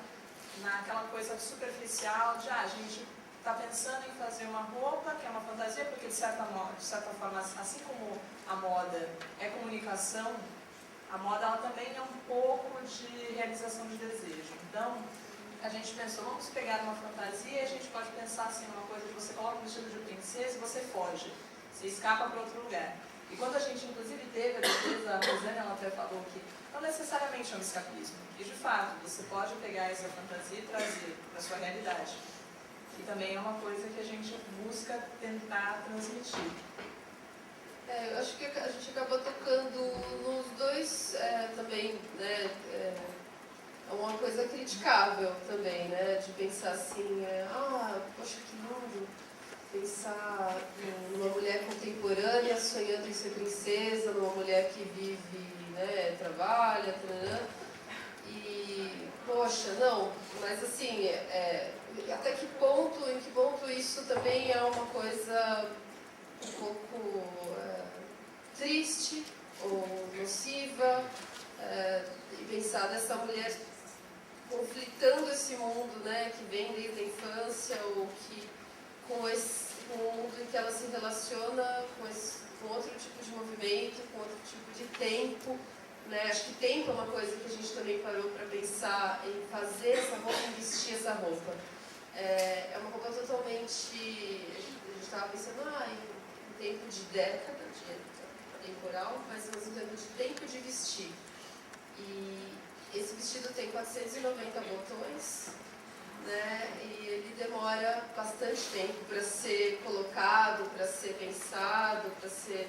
naquela coisa superficial de a gente está pensando em fazer uma roupa que é uma fantasia, porque de certa forma, assim como a moda é comunicação, a moda ela também é um pouco de realização de desejo. Então, a gente pensou, vamos pegar uma fantasia e a gente pode pensar assim, uma coisa que você coloca um vestido de princesa e você foge, você escapa para outro lugar. E quando a gente, inclusive, teve a defesa, a Rosane, ela até falou que não necessariamente é um escapismo. E, de fato, você pode pegar essa fantasia e trazer para a sua realidade. E também é uma coisa que a gente busca tentar transmitir. Eu acho que a gente acabou tocando nos dois também, né? É uma coisa criticável também, né? De pensar assim, poxa, que lindo pensar numa mulher contemporânea sonhando em ser princesa, numa mulher que vive, né, trabalha, e, poxa, não, mas assim, em que ponto também é uma coisa um pouco triste ou nociva, e pensar nessa mulher conflitando esse mundo, né, que vem desde a infância, ou que com o mundo em que ela se relaciona com outro tipo de movimento, com outro tipo de tempo, né? Acho que tempo é uma coisa que a gente também parou para pensar em fazer essa roupa, em vestir essa roupa. É uma roupa totalmente, a gente estava pensando em tempo de década, de temporal, mas ao mesmo tempo de tempo de vestir. E esse vestido tem 490 botões, né? E ele demora bastante tempo para ser colocado, para ser pensado, para ser...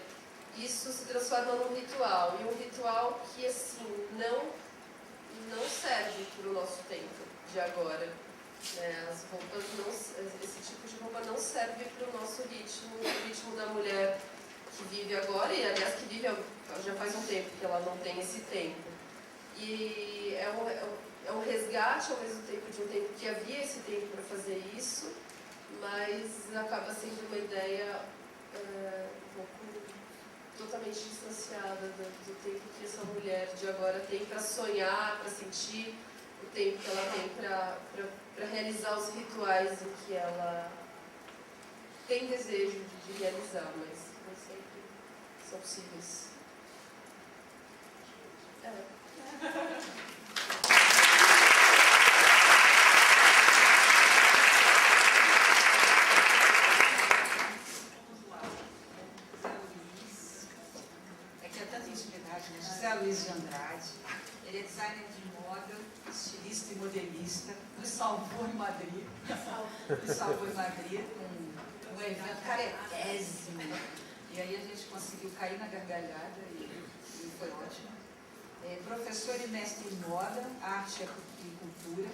Isso se transforma num ritual, e um ritual que, assim, não serve para o nosso tempo de agora. As roupas esse tipo de roupa não serve para o nosso ritmo, o ritmo da mulher que vive agora, e aliás que vive já faz um tempo que ela não tem esse tempo. E é um resgate ao mesmo tempo de um tempo que havia esse tempo para fazer isso, mas acaba sendo uma ideia um pouco totalmente distanciada do tempo que essa mulher de agora tem para sonhar, para sentir, o tempo que ela tem para realizar os rituais em que ela tem desejo de realizar, mas não sempre são possíveis. José Luiz de Andrade, ele é designer de moda, estilista e modelista, nos salvou em Madrid, com um evento caretésimo. E aí a gente conseguiu cair na gargalhada e foi ótimo. Professor e mestre em moda, arte e cultura,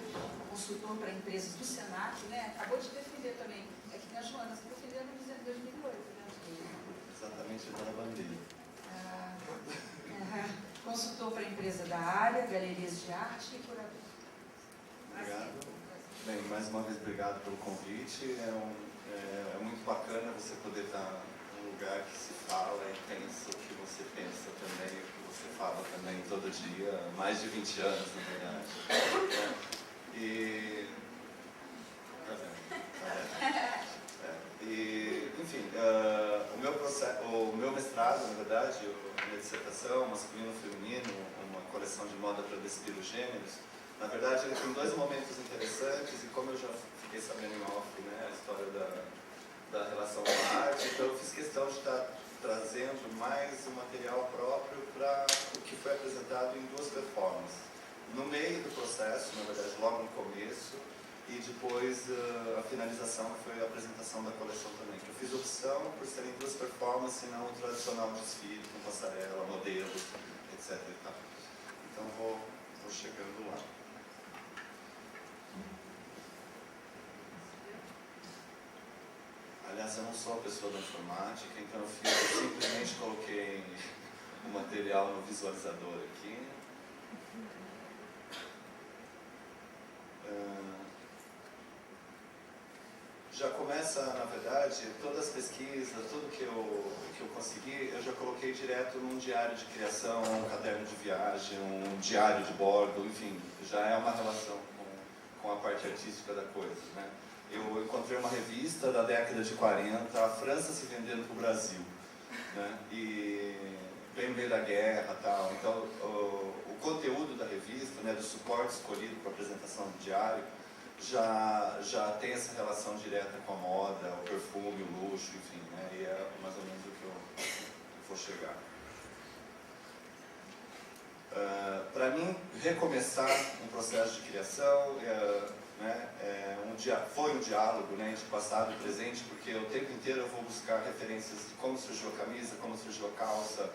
consultor para empresas do Senac, né? Acabou de defender também, é que tem a Joana, você defendeu em 2008, né? Exatamente, da bandeira. Consultor para a empresa da área, galerias de arte e curador. Obrigado. Bem, mais uma vez, obrigado pelo convite. É muito bacana você poder estar num lugar que se fala e pensa o que você pensa também, o que você fala também todo dia, há mais de 20 anos, na verdade. E... enfim, o meu mestrado, na verdade, a minha dissertação, masculino e feminino, uma coleção de moda para despir os gêneros, na verdade ele tem dois momentos interessantes, e como eu já fiquei sabendo em off, né, a história da relação com a arte, então eu fiz questão de estar trazendo mais um material próprio para o que foi apresentado em duas performances. No meio do processo, na verdade, logo no começo, e depois a finalização foi a apresentação da coleção também. Eu fiz opção por serem duas performances e não o tradicional desfile com passarela, modelos, etc. E tal. Então vou chegando lá. Aliás, eu não sou a pessoa da informática, então eu simplesmente coloquei o material no visualizador aqui. Já começa, na verdade, todas as pesquisas, tudo que eu consegui, eu já coloquei direto num diário de criação, um caderno de viagem, um diário de bordo, enfim, já é uma relação com a parte artística da coisa, né? Eu encontrei uma revista da década de 40, a França se vendendo para o Brasil, né? E bem no meio da guerra e tal. Então, o conteúdo da revista, né, do suporte escolhido para a apresentação do diário, já tem essa relação direta com a moda, o perfume, o luxo, enfim, né? E é mais ou menos o que eu vou chegar. Para mim, recomeçar um processo de criação né, foi um diálogo, né, entre passado e presente, porque o tempo inteiro eu vou buscar referências de como surgiu a camisa, como surgiu a calça,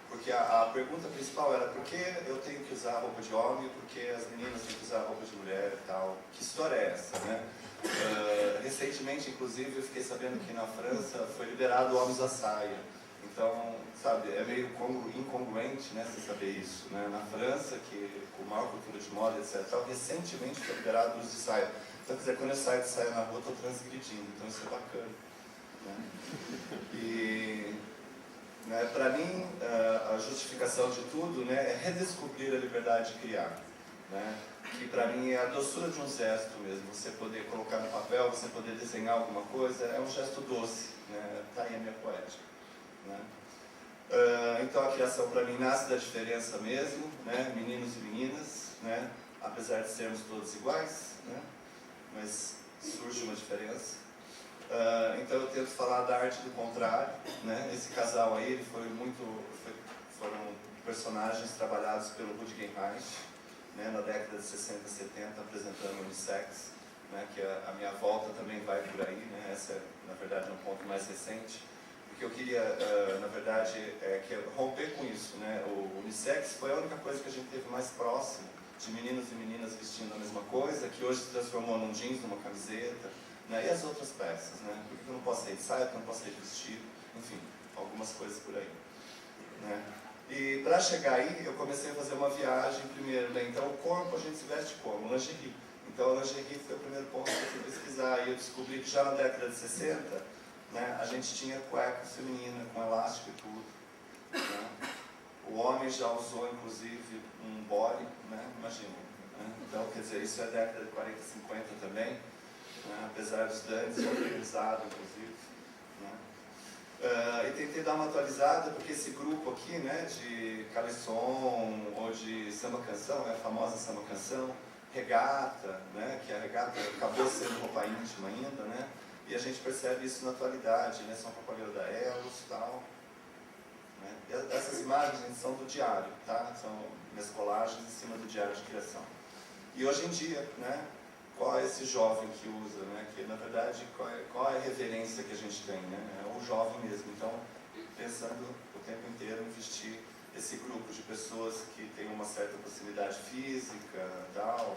porque a pergunta principal era por que eu tenho que usar roupa de homem e por que as meninas têm que usar roupa de mulher e tal. Que história é essa, né? Recentemente, inclusive, eu fiquei sabendo que na França foi liberado homens à saia. Então, sabe, é meio incongruente, né, você saber isso, né? Na França, que com maior cultura de moda, etc., recentemente foi liberado o uso de saia. Então, quer dizer, quando eu saio de saia na rua, eu estou transgredindo, então isso é bacana. Né? E, né, para mim, a justificação de tudo, né, é redescobrir a liberdade de criar. Né? Que para mim é a doçura de um gesto mesmo. Você poder colocar no papel, você poder desenhar alguma coisa, é um gesto doce. Né? Tá aí a minha poética. Né? Então a criação para mim nasce da diferença mesmo, né? Meninos e meninas, né? Apesar de sermos todos iguais, né? Mas surge uma diferença. Então eu tento falar da arte do contrário, né? Esse casal aí, ele foram personagens trabalhados pelo Rutger Hauer, né? Na década de 60 e 70, apresentando unissex, né? Que a minha volta também vai por aí, né? Essa é, na verdade, um ponto mais recente. O que eu queria, na verdade, que é romper com isso, né? O unissex foi a única coisa que a gente teve mais próximo de meninos e meninas vestindo a mesma coisa, que hoje se transformou num jeans, numa camiseta, né? E as outras peças, né? Por que eu não posso sair de saia, por que eu não posso sair de vestido? Enfim, algumas coisas por aí, né? E para chegar aí, eu comecei a fazer uma viagem primeiro, né? Então o corpo a gente se veste como? Lingerie. Então a lingerie foi o primeiro ponto que eu fui pesquisar, e eu descobri que já na década de 60, né, a gente tinha cueca feminina com elástico e tudo. Né? O homem já usou, inclusive, um body, né? Imagina. Né? Então, quer dizer, isso é década de 40, 50 também, né? Apesar dos danos, já foi usado, inclusive. Né? E tentei dar uma atualizada, porque esse grupo aqui, né, de caleçon ou de samba-canção, né, a famosa samba-canção, regata, né, que a regata acabou sendo roupa íntima ainda, né? E a gente percebe isso na atualidade, né? São Paulo da Elos e tal. Né? E essas imagens, gente, são do diário, tá? São minhas colagens em cima do diário de criação. E hoje em dia, né? Qual é esse jovem que usa, né? Que na verdade, qual é a reverência que a gente tem, né? É o jovem mesmo. Então, pensando o tempo inteiro em vestir esse grupo de pessoas que tem uma certa proximidade física, tal,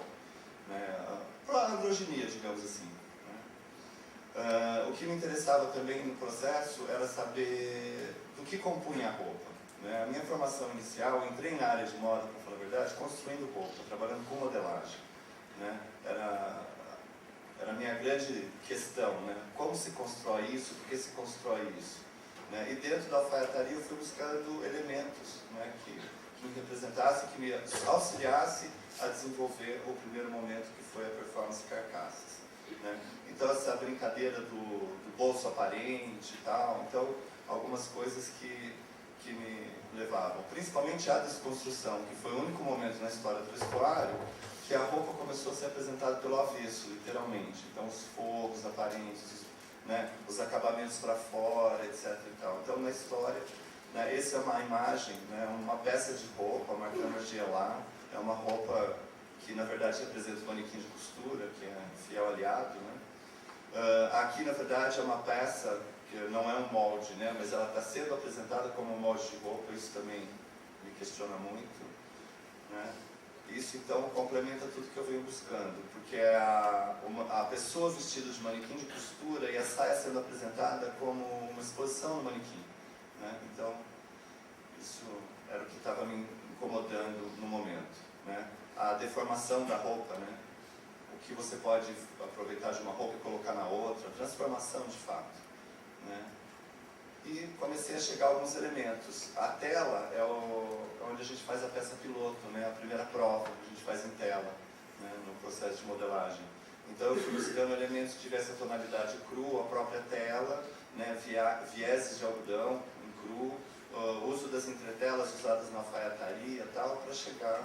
né? Para a androginia, digamos assim. O que me interessava também no processo era saber do que compunha a roupa. Né? A minha formação inicial, eu entrei na área de moda, para falar a verdade, construindo roupa, trabalhando com modelagem. Né? Era a minha grande questão, né? Como se constrói isso, por que se constrói isso. Né? E dentro da alfaiataria eu fui buscando elementos, né? que me representassem, que me auxiliassem a desenvolver o primeiro momento, que foi a performance Carcaças. Né? Então essa brincadeira do bolso aparente e tal, então algumas coisas que me levavam, principalmente a desconstrução, que foi o único momento na história do vestuário que a roupa começou a ser apresentada pelo avesso, literalmente. Então os forros aparentes, né? Os acabamentos para fora, etc. E tal. Então na história, né? Essa é uma imagem, né? Uma peça de roupa, marcando de Elá, é uma roupa que na verdade representa o manequim de costura, que é fiel aliado, né? Aqui na verdade é uma peça que não é um molde, né? Mas ela está sendo apresentada como um molde de roupa, isso também me questiona muito, né? Isso então complementa tudo que eu venho buscando, porque a pessoa vestida de manequim de costura e a saia sendo apresentada como uma exposição no manequim, né? Então isso era o que estava me incomodando no momento, né? A deformação da roupa, né? O que você pode aproveitar de uma roupa e colocar na outra, transformação de fato, né? E comecei a chegar a alguns elementos. A tela é onde a gente faz a peça piloto, né? A primeira prova que a gente faz em tela, né? No processo de modelagem. Então eu fui buscando elementos que tivessem a tonalidade cru, a própria tela, né? Vieses de algodão em cru, uso das entretelas usadas na alfaiataria e tal, para chegar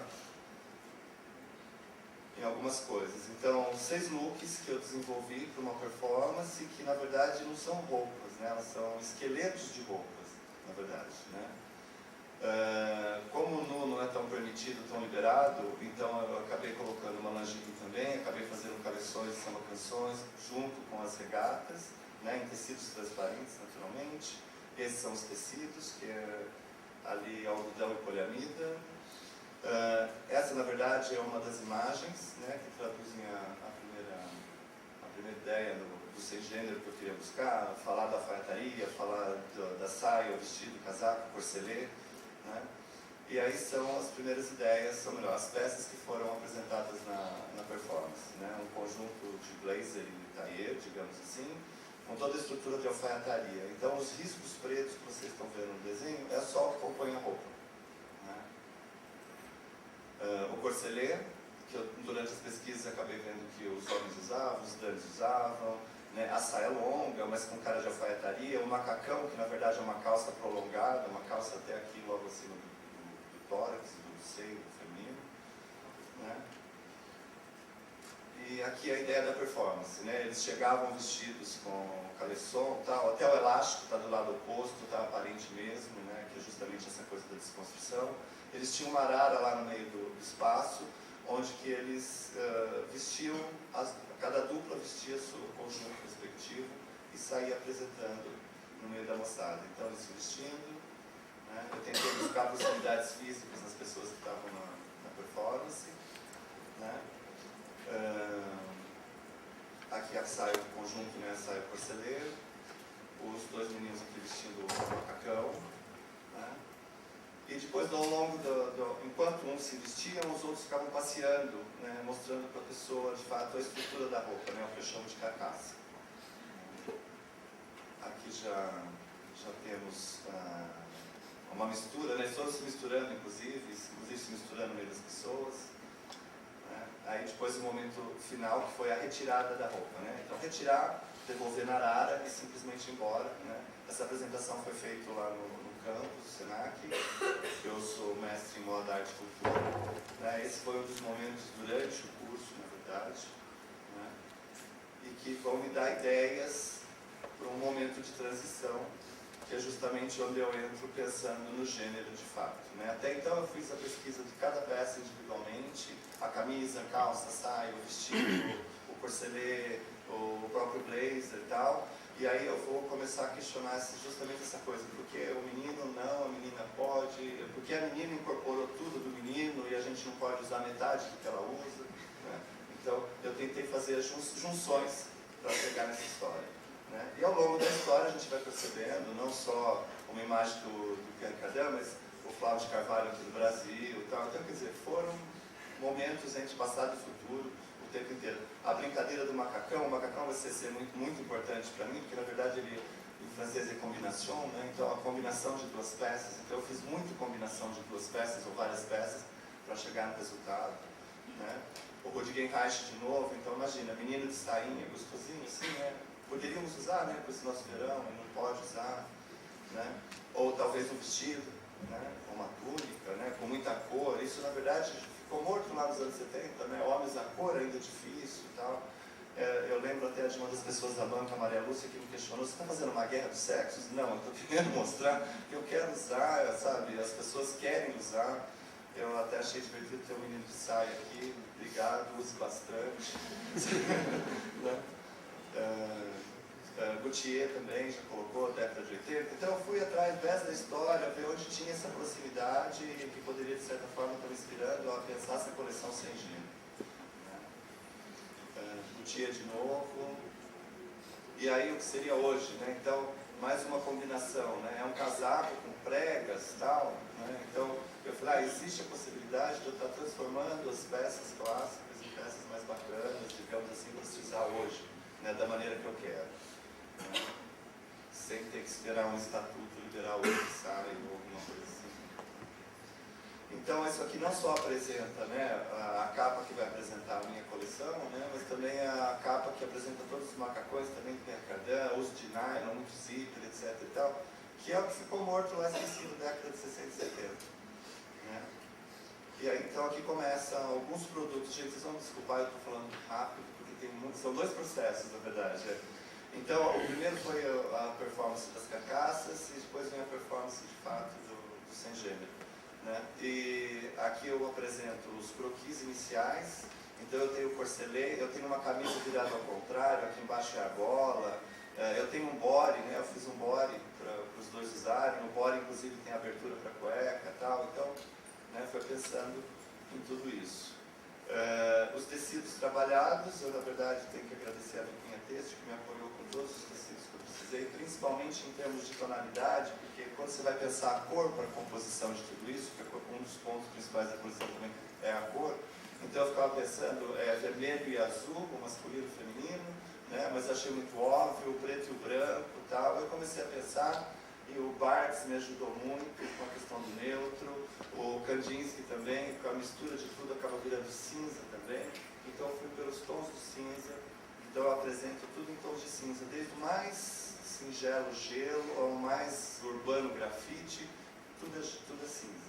em algumas coisas. Então, 6 looks que eu desenvolvi para uma performance que, na verdade, não são roupas, né? Elas são esqueletos de roupas, na verdade, né? Como o nu não é tão permitido, tão liberado, então eu acabei colocando uma lingerie também, acabei fazendo coleções de samba-canções junto com as regatas, né? Em tecidos transparentes, naturalmente. Esses são os tecidos, que é ali algodão e poliamida. Essa, na verdade, é uma das imagens, né, que traduzem a primeira ideia do sem gênero que eu queria buscar, falar da alfaiataria, falar da saia, o vestido, o casaco, o corselet, né? E aí são as primeiras ideias, ou melhor, as peças que foram apresentadas na performance, né? Um conjunto de blazer e tailleur, digamos assim, com toda a estrutura de alfaiataria. Então, os riscos pretos que vocês estão vendo no desenho é só o que compõe a roupa. Né? O corselet, que eu, durante as pesquisas, acabei vendo que os homens usavam, os dames usavam, né? A saia longa, mas com cara de alfaiataria, o macacão, que na verdade é uma calça prolongada, uma calça até aqui, logo acima do tórax, do seio, do feminino. Né? E aqui a ideia da performance, né? Eles chegavam vestidos com caleçon, tal, até o elástico está do lado oposto, está aparente mesmo, né? Que é justamente essa coisa da desconstrução. Eles tinham uma arara lá no meio do espaço, onde que eles vestiam, cada dupla vestia seu conjunto respectivo e saía apresentando no meio da moçada. Então eles se vestindo, né? Eu tentei buscar possibilidades físicas nas pessoas que estavam na performance, né? Aqui a saia do conjunto, né, a saia corselet, os dois meninos aqui vestindo o macacão, né? E depois, ao longo enquanto uns se vestiam, os outros ficavam passeando, né, mostrando para a pessoa, de fato, a estrutura da roupa, né, o que eu chamo de carcaça. Aqui já temos uma mistura, né, todos se misturando, inclusive se misturando no meio das pessoas. Aí depois o momento final, que foi a retirada da roupa, né? Então retirar, devolver na arara e simplesmente ir embora, né? Essa apresentação foi feita lá no campus do Senac, que eu sou mestre em moda, arte e cultura, né? Esse foi um dos momentos durante o curso, na verdade, né? E que vão me dar ideias para um momento de transição, que é justamente onde eu entro pensando no gênero de fato, né? Até então eu fiz a pesquisa de cada peça individualmente, a camisa, a calça, a saia, o vestido, o corselet, o próprio blazer e tal, e aí eu vou começar a questionar justamente essa coisa, porque o menino não, a menina pode, porque a menina incorporou tudo do menino e a gente não pode usar metade do que ela usa, né? Então eu tentei fazer as junções para chegar nessa história, né? E ao longo da história a gente vai percebendo não só uma imagem do Pierre Cardin, mas o Flávio de Carvalho aqui do Brasil e tal. Então, quer dizer, foram momentos entre passado e futuro o tempo inteiro. A brincadeira do macacão, o macacão vai ser muito, muito importante para mim, porque na verdade ele, em francês é combinação, né? Então a combinação de duas peças. Então eu fiz muito combinação de duas peças ou várias peças para chegar no resultado, né? O Rodiger Reich de novo, então imagina, menino de sainha, gostosinho assim, né? Poderíamos usar, né, com esse nosso verão, e não pode usar, né? Ou talvez um vestido, né, uma túnica, né, com muita cor. Isso na verdade ficou morto lá nos anos 70, né? Homens a cor ainda difícil e tal. Eu lembro até de uma das pessoas da banca, Maria Lúcia, que me questionou: você está fazendo uma guerra dos sexos? Não, eu estou querendo mostrar que eu quero usar, sabe? As pessoas querem usar. Eu até achei divertido ter um menino de saia aqui. Obrigado, use bastante. Né? Gautier também já colocou, década de 80. Então eu fui atrás dessa história, ver onde tinha essa proximidade e que poderia, de certa forma, estar me inspirando a pensar essa coleção sem gênero. Gautier de novo. E aí o que seria hoje, né? Então, mais uma combinação, né? É um casaco com pregas e tal, né? Então, eu falei, existe a possibilidade de eu estar transformando as peças clássicas em peças mais bacanas, digamos assim, para se usar hoje, né? Da maneira que eu quero. Né? Sem ter que esperar um estatuto liberal que saia ou alguma coisa assim. Então isso aqui não só apresenta, né, a capa que vai apresentar a minha coleção, né, mas também a capa que apresenta todos os macacões, também tem a Cardin, uso de nylon, muito zíper, etc e tal, que é o que ficou morto lá esquecido na década de 60 e 70. Né? E aí então aqui começa alguns produtos. Gente, vocês vão me desculpar, eu estou falando rápido, porque tem muitos, são dois processos na verdade. Então, o primeiro foi a performance das carcaças e depois vem a performance de fato do sem gênero. Né? E aqui eu apresento os croquis iniciais. Então eu tenho o corselet, eu tenho uma camisa virada ao contrário, aqui embaixo é a gola. Eu tenho um body, né? Eu fiz um body para os dois usarem. O body inclusive tem abertura para cueca e tal. Então, né, foi pensando em tudo isso. Os tecidos trabalhados, eu na verdade tenho que agradecer a Limpinha Têxtil, que me apoiou com todos os tecidos que eu precisei, principalmente em termos de tonalidade, porque quando você vai pensar a cor para a composição de tudo isso, que um dos pontos principais da coleção também é a cor, então eu ficava pensando vermelho e azul, o masculino e o feminino, né? Mas achei muito óbvio, o preto e o branco e tal. Eu comecei a pensar, e o Barthes me ajudou muito com a questão do neutro, o Kandinsky também, com a mistura de tudo acaba virando cinza também. Então eu fui pelos tons do cinza, então eu apresento tudo em tons de cinza, desde o mais singelo gelo ao mais urbano grafite, tudo é cinza.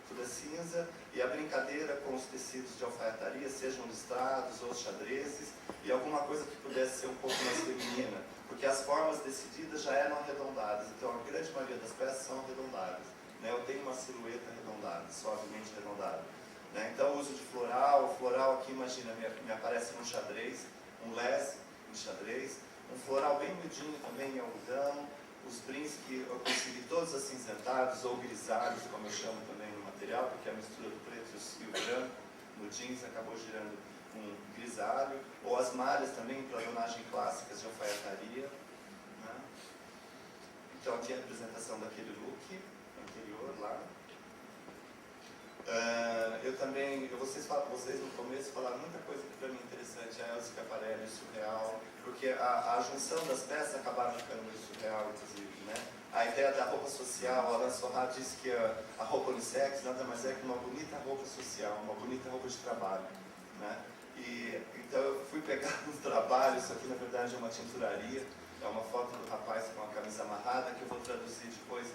Tudo é cinza, e a brincadeira com os tecidos de alfaiataria, sejam listrados ou xadrezes, e alguma coisa que pudesse ser um pouco mais feminina, porque as formas decididas já eram arredondadas, então a grande maioria das peças são arredondadas, né? Eu tenho uma silhueta arredondada, suavemente arredondada, né? Então o uso de floral, o floral aqui, imagina, me aparece num xadrez, um lese em xadrez, um floral bem miudinho também em algodão, os prints que eu consegui todos acinzentados ou grisalhos, como eu chamo também no material, porque a mistura do preto e o branco no jeans acabou girando um grisalho, ou as malhas também para adornagem clássicas de alfaiataria, né? Então aqui é a representação daquele look anterior lá. Vocês no começo falaram muita coisa que para mim é interessante, a Elsa Schiaparelli, o surreal, porque a junção das peças acabaram ficando muito surreal, inclusive, né? A ideia da roupa social, Alain Sorat disse que a roupa unissex nada mais é que uma bonita roupa social, uma bonita roupa de trabalho, né? E então eu fui pegar um trabalho, isso aqui na verdade é uma tinturaria, é uma foto do rapaz com a camisa amarrada, que eu vou traduzir depois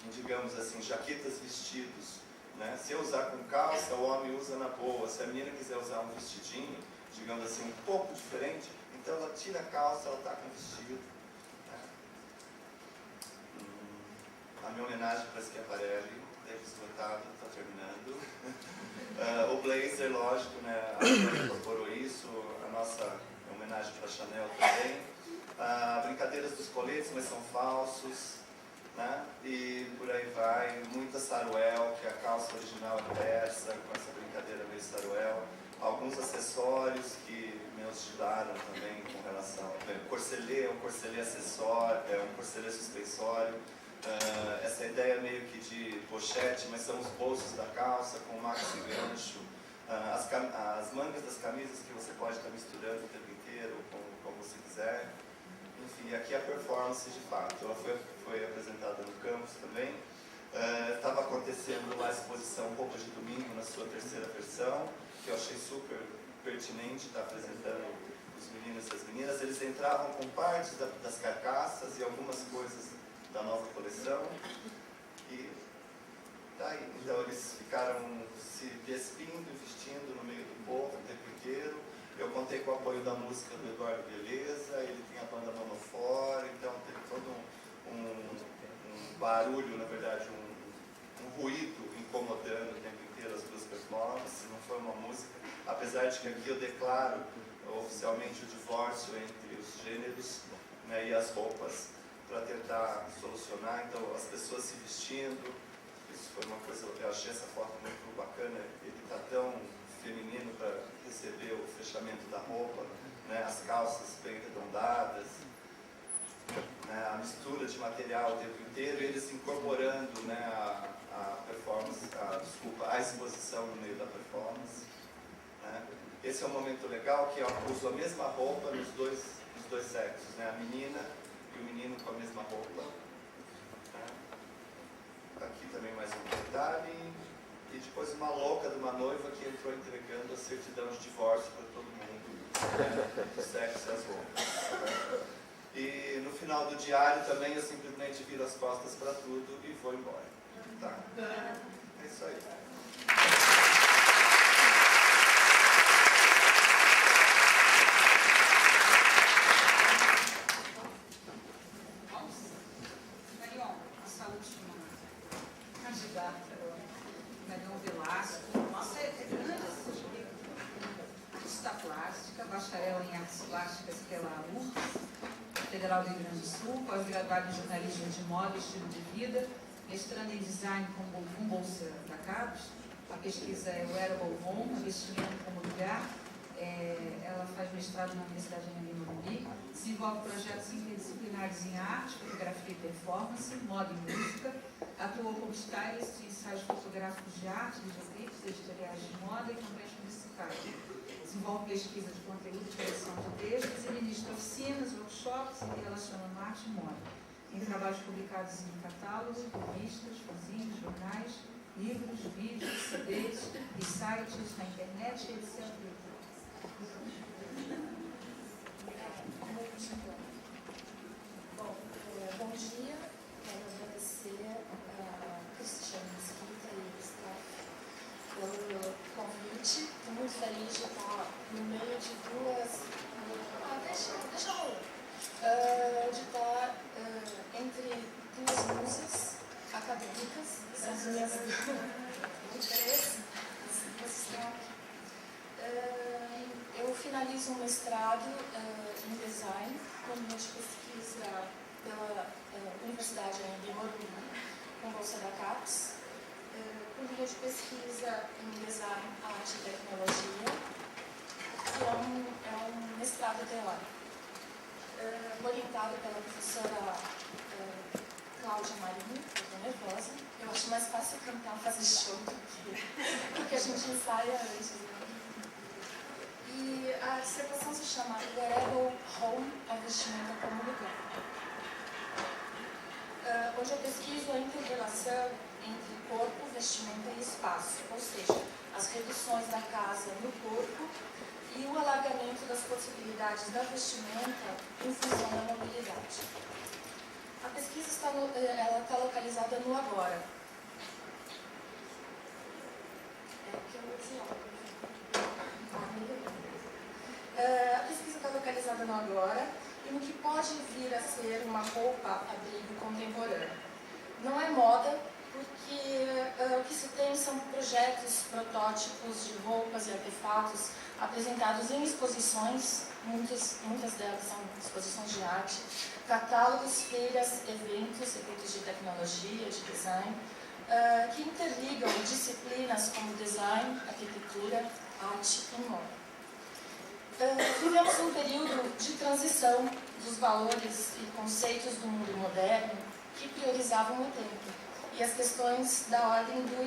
em, digamos assim, jaquetas, vestidos, né? Se eu usar com calça, o homem usa na boa. Se a menina quiser usar um vestidinho, digamos assim, um pouco diferente, então ela tira a calça, ela está com o vestido, né? A minha homenagem para Schiaparelli, teve esgotado, está terminando. O blazer, lógico, né? A gente incorporou isso, a nossa homenagem para Chanel também. Brincadeiras dos coletes, mas são falsos, né? E por aí vai, muita saruel, que a calça original é persa, com essa brincadeira meio saruel. Alguns acessórios que me ajudaram também com relação ao corselet, um corselet acessório, um corselet suspensório. Essa ideia meio que de pochete, mas são os bolsos da calça com maxi gancho. As mangas das camisas que você pode estar misturando o tempo inteiro, como você quiser. Enfim, aqui a performance de fato, ela foi apresentada no campus também. Estava acontecendo lá a exposição Roupas de Domingo na sua terceira versão, que eu achei super pertinente estar apresentando os meninos e as meninas. Eles entravam com partes das carcaças e algumas coisas da nova coleção. E tá aí. Então eles ficaram se despindo e vestindo no meio do povo o tempo inteiro. Eu contei com o apoio da música do Eduardo Beleza, ele tem a banda Monofora, então teve todo um barulho, na verdade, um ruído incomodando o tempo inteiro as duas performances. Não foi uma música, apesar de que aqui eu declaro oficialmente o divórcio entre os gêneros, né, e as roupas, para tentar solucionar. Então as pessoas se vestindo, isso foi uma coisa, eu achei essa foto muito bacana, ele está tão feminino para receber o fechamento da roupa, né, as calças bem arredondadas, né, a mistura de material o tempo inteiro, e eles incorporando, né, a performance, a exposição no meio da performance, né. Esse é um momento legal que eu uso a mesma roupa nos dois sexos, né, a menina e o menino com a mesma roupa, né. Aqui também mais um detalhe. E depois uma louca de uma noiva que entrou entregando a certidão de divórcio para todo mundo, né, do sexo e as roupas. E no final do diário também eu simplesmente viro as costas para tudo e vou embora. Tá? É isso aí. Marion, essa última candidata, Marion Velasco. Nossa, é grande esse livro. Artista plástica, bacharel em artes plásticas pela URSS, Federal do Rio Grande do Sul, pós-graduado em jornalismo de moda e estilo de vida, mestrando em design com bolsa da CAPES. A pesquisa é Wearable Home, investimento como lugar. Ela faz mestrado na Universidade de Morumbi. desenvolve projetos interdisciplinares em arte, fotografia e performance, moda e música, atuou como stylist em ensaios fotográficos de arte, videoclipes, editoriais de moda e campanhas publicitárias. Desenvolve pesquisa de conteúdo e criação de textos e ministra oficinas, workshops e relacionando arte e moda. Tem trabalhos publicados em catálogos, revistas, fanzines, jornais, livros, vídeos, CDs e sites na internet e etc. Bom dia, quero agradecer a Cristiane Mesquita e o staff pelo convite. Estou muito feliz de estar no meio de duas. Deixa eu ler. De estar entre duas musas acadêmicas, são as minhas interesses, vocês estão aqui. Eu finalizo um mestrado em design com linha de pesquisa pela Universidade de Morumbi, com bolsa da CAPES, com linha de pesquisa em design, arte e tecnologia, que é um mestrado teórico, orientado pela professora Cláudia Marinho. Eu estou nervosa, eu acho mais fácil cantar, fazer show do que a gente ensaia antes, né? E a dissertação se chama Wearable Home, a vestimenta como lugar. Hoje eu pesquiso a interrelação entre corpo, vestimenta e espaço, ou seja, as reduções da casa no corpo e o alargamento das possibilidades da vestimenta em função da mobilidade. A pesquisa está localizada no agora. A pesquisa está localizada no agora e no que pode vir a ser uma roupa abrigo contemporânea. Não é moda, porque o que se tem são projetos, protótipos de roupas e artefatos apresentados em exposições, muitas delas são exposições de arte, catálogos, feiras, eventos de tecnologia, de design, que interligam disciplinas como design, arquitetura, arte e moda. Vivemos um período de transição dos valores e conceitos do mundo moderno que priorizavam o tempo e as questões da ordem do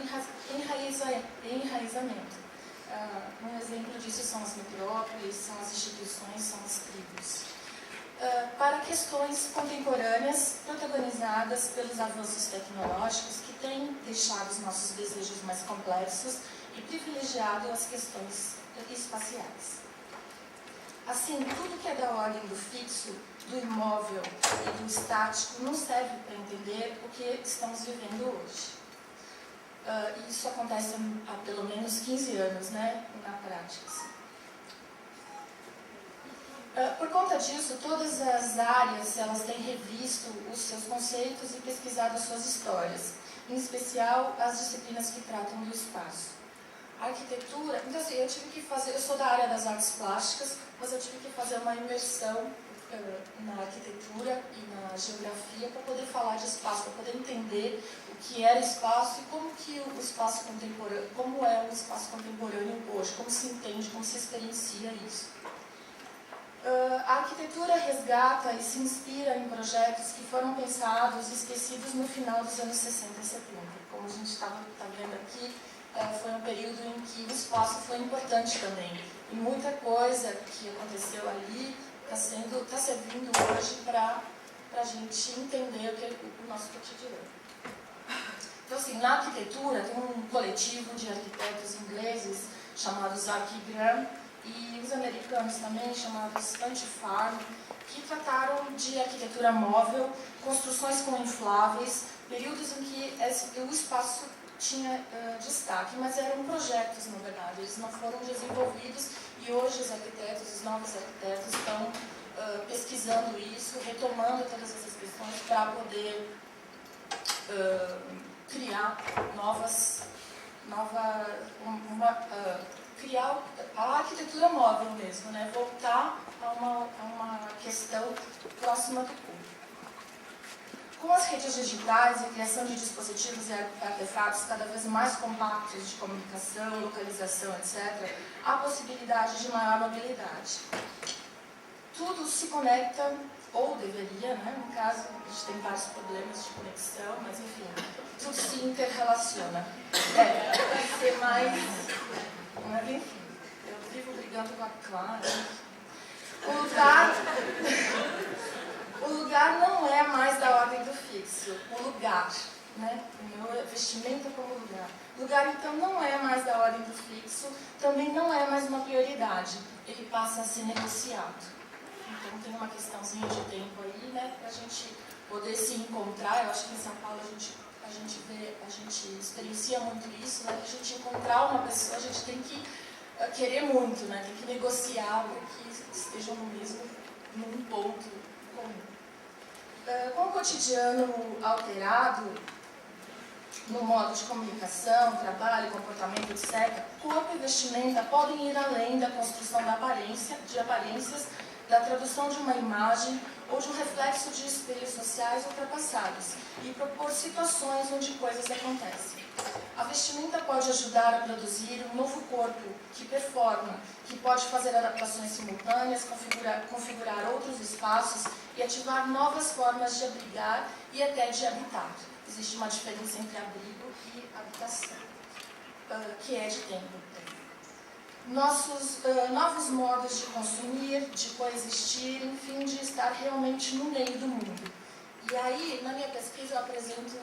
enraizamento. Um exemplo disso são as metrópoles, são as instituições, são as tribos. Para questões contemporâneas protagonizadas pelos avanços tecnológicos que têm deixado os nossos desejos mais complexos e privilegiado as questões espaciais. Assim, tudo que é da ordem do fixo, do imóvel e do estático não serve para entender o que estamos vivendo hoje. Isso acontece há pelo menos 15 anos, né, na prática. Assim. Por conta disso, todas as áreas elas têm revisto os seus conceitos e pesquisado as suas histórias, em especial as disciplinas que tratam do espaço. A arquitetura, então assim, eu sou da área das artes plásticas, mas eu tive que fazer uma imersão na arquitetura e na geografia para poder falar de espaço, para poder entender o que era espaço e como que o espaço contemporâneo, como é o espaço contemporâneo hoje, como se entende, como se experiencia isso. A arquitetura resgata e se inspira em projetos que foram pensados e esquecidos no final dos anos 60 e 70. Como a gente está vendo aqui, foi um período em que o espaço foi importante também. E muita coisa que aconteceu ali está servindo hoje para a gente entender o que é o nosso cotidiano. Então, assim, na arquitetura tem um coletivo de arquitetos ingleses chamados Archigram e os americanos também chamados Antifarm, que trataram de arquitetura móvel, construções com infláveis, períodos em que o espaço tinha destaque, mas eram projetos, na verdade, eles não foram desenvolvidos e hoje os arquitetos, os novos arquitetos estão pesquisando isso, retomando todas essas questões para poder criar criar a arquitetura móvel mesmo, né? Voltar a uma questão próxima do público. Com as redes digitais e a criação de dispositivos e artefatos cada vez mais compactos de comunicação, localização, etc., há possibilidade de maior mobilidade. tudo se conecta, ou deveria, né? No caso, a gente tem vários problemas de conexão, mas enfim, tudo se interrelaciona. Vai ser mais... Mas enfim, eu vivo brigando com a Clara. O lugar não é mais da ordem do fixo, o lugar, né? O meu vestimenta como lugar. O lugar, então, não é mais da ordem do fixo, também não é mais uma prioridade, ele passa a ser negociado. Então tem uma questãozinha de tempo aí, né, para a gente poder se encontrar. Eu acho que em São Paulo a gente experiencia muito isso, né? Para a gente encontrar uma pessoa, a gente tem que querer muito, né? Tem que negociar para que estejam num ponto comum. Com o cotidiano alterado, no modo de comunicação, trabalho, comportamento, etc., corpo e vestimenta podem ir além da construção de aparências, da tradução de uma imagem ou de um reflexo de espelhos sociais ultrapassados e propor situações onde coisas acontecem. A vestimenta pode ajudar a produzir um novo corpo que performa, que pode fazer adaptações simultâneas, configurar outros espaços e ativar novas formas de abrigar e até de habitar. Existe uma diferença entre abrigo e habitação, que é de tempo. Nossos novos modos de consumir, de coexistir, enfim, de estar realmente no meio do mundo. E aí, na minha pesquisa, eu apresento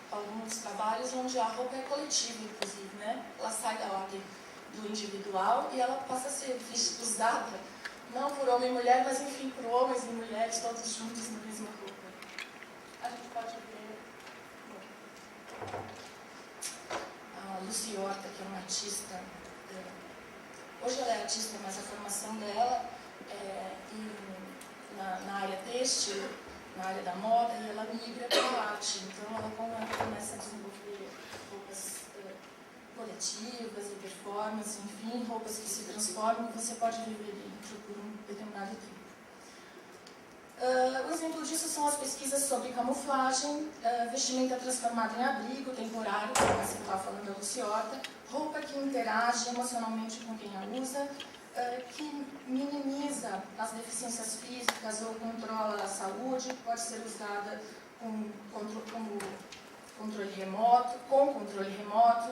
alguns trabalhos onde a roupa é coletiva, inclusive, né? Ela sai da ordem do individual e ela passa a ser usada, não por homem e mulher, mas, enfim, por homens e mulheres, todos juntos na mesma roupa. A gente pode ver a Lucy Horta, que é uma artista. Hoje ela é artista, mas a formação dela é na área têxtil, na área da moda, e ela migra para a arte. Então ela começa a desenvolver roupas coletivas e performance, enfim, roupas que se transformam e você pode viver dentro por um determinado tempo. Um exemplo disso são as pesquisas sobre camuflagem, vestimenta transformada em abrigo temporário, como você estava falando da Lucy Horta, roupa que interage emocionalmente com quem a usa, que minimiza as deficiências físicas ou controla a saúde, pode ser usada com controle remoto,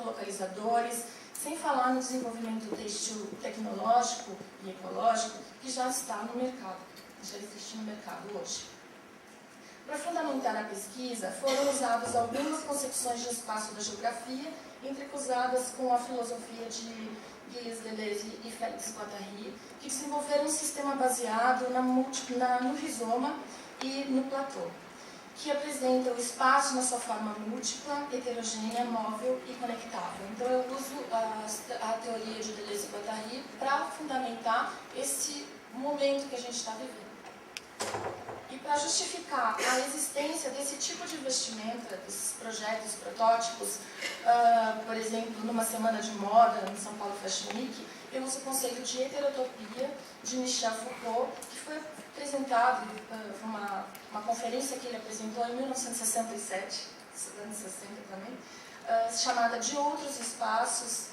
localizadores, sem falar no desenvolvimento têxtil tecnológico e ecológico que já está no mercado, já existe no mercado hoje. Para fundamentar a pesquisa, foram usadas algumas concepções de espaço da geografia, entrecruzadas com a filosofia de Gilles Deleuze e Félix Guattari, que desenvolveram um sistema baseado no rizoma e no platô, que apresenta o espaço na sua forma múltipla, heterogênea, móvel e conectável. Então eu uso a teoria de Deleuze e Guattari para fundamentar esse momento que a gente está vivendo. E para justificar a existência desse tipo de vestimenta, desses projetos, protótipos, por exemplo, numa semana de moda, no São Paulo Fashion Week, eu uso o conceito de heterotopia de Michel Foucault, que foi apresentado em uma conferência que ele apresentou em 1967, anos 60 também, chamada De Outros Espaços,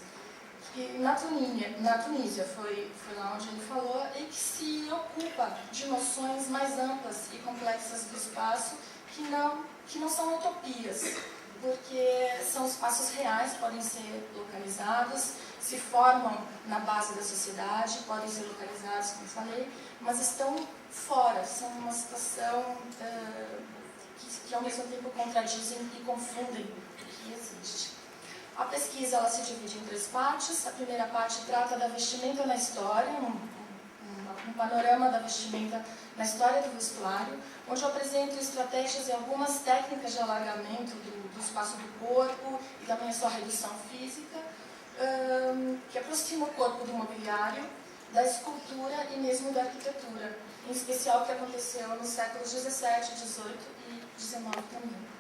que na Tunísia foi lá onde ele falou, e que se ocupa de noções mais amplas e complexas do espaço que não são utopias, porque são espaços reais, podem ser localizados, se formam na base da sociedade, podem ser localizados, como falei, mas estão fora, são uma situação que ao mesmo tempo contradizem e confundem o que existe. A pesquisa ela se divide em 3 partes. A primeira parte trata da vestimenta na história, um panorama da vestimenta na história do vestuário, onde eu apresento estratégias e algumas técnicas de alargamento do espaço do corpo e também a sua redução física, que aproxima o corpo do mobiliário, da escultura e mesmo da arquitetura, em especial o que aconteceu nos séculos 17, 18 e 19 também.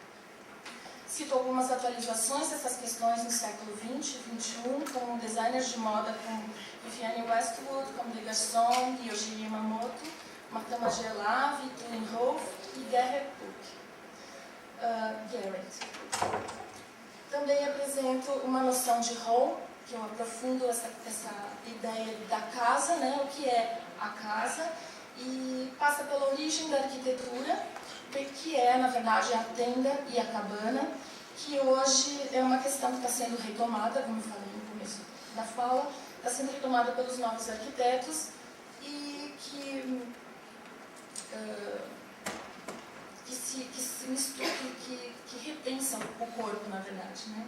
Cito algumas atualizações dessas questões no século 20 e 21, como designers de moda como Vivienne Westwood, como de Garçon, Yohji Yamamoto, Martin Margiela, Victor Inhofe e Garrett. Também apresento uma noção de home, que eu aprofundo essa ideia da casa, né? O que é a casa, e passa pela origem da arquitetura, que é, na verdade, a tenda e a cabana, que hoje é uma questão que está sendo retomada, como eu falei no começo da fala, está sendo retomada pelos novos arquitetos e que repensam o corpo, na verdade, né?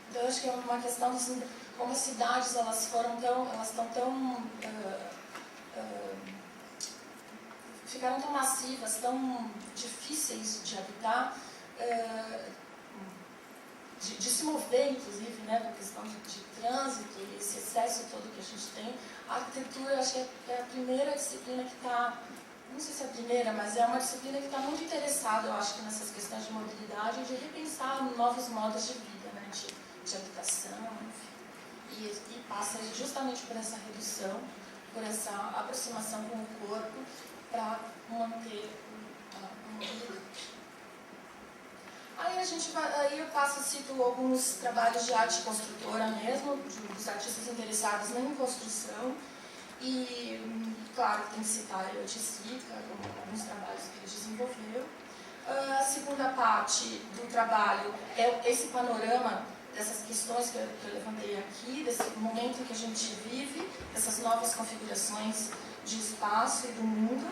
Então, eu acho que é uma questão assim, como as cidades elas estão tão ficaram tão massivas, tão difíceis de habitar, de se mover, inclusive, né, por questão de trânsito e esse excesso todo que a gente tem. A arquitetura, acho que é a primeira disciplina que está, não sei se é a primeira, mas é uma disciplina que está muito interessada, eu acho que nessas questões de mobilidade, de repensar novos modos de vida, né, de habitação, enfim. E passa justamente por essa redução, por essa aproximação com o corpo, para manter a mobilidade. Aí eu cito alguns trabalhos de arte construtora mesmo, dos artistas interessados em construção, e claro que tem que citar a Oiticica, alguns trabalhos que ele desenvolveu. A segunda parte do trabalho é esse panorama dessas questões que eu levantei aqui, desse momento que a gente vive, dessas novas configurações de espaço e do mundo,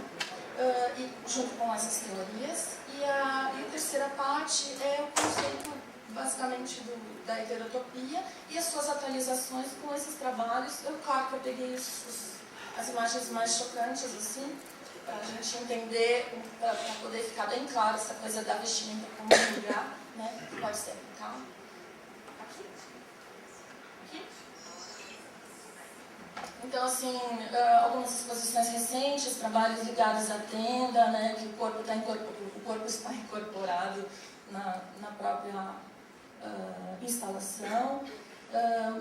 e junto com essas teorias. E a terceira parte é o conceito, basicamente, da heterotopia e as suas atualizações com esses trabalhos. Claro que eu peguei as imagens mais chocantes, assim, para a gente entender, para poder ficar bem claro essa coisa da vestimenta como um lugar, né, que pode ser aplicado. Então, assim, algumas exposições recentes, trabalhos ligados à tenda, né, que o corpo está incorporado na própria instalação.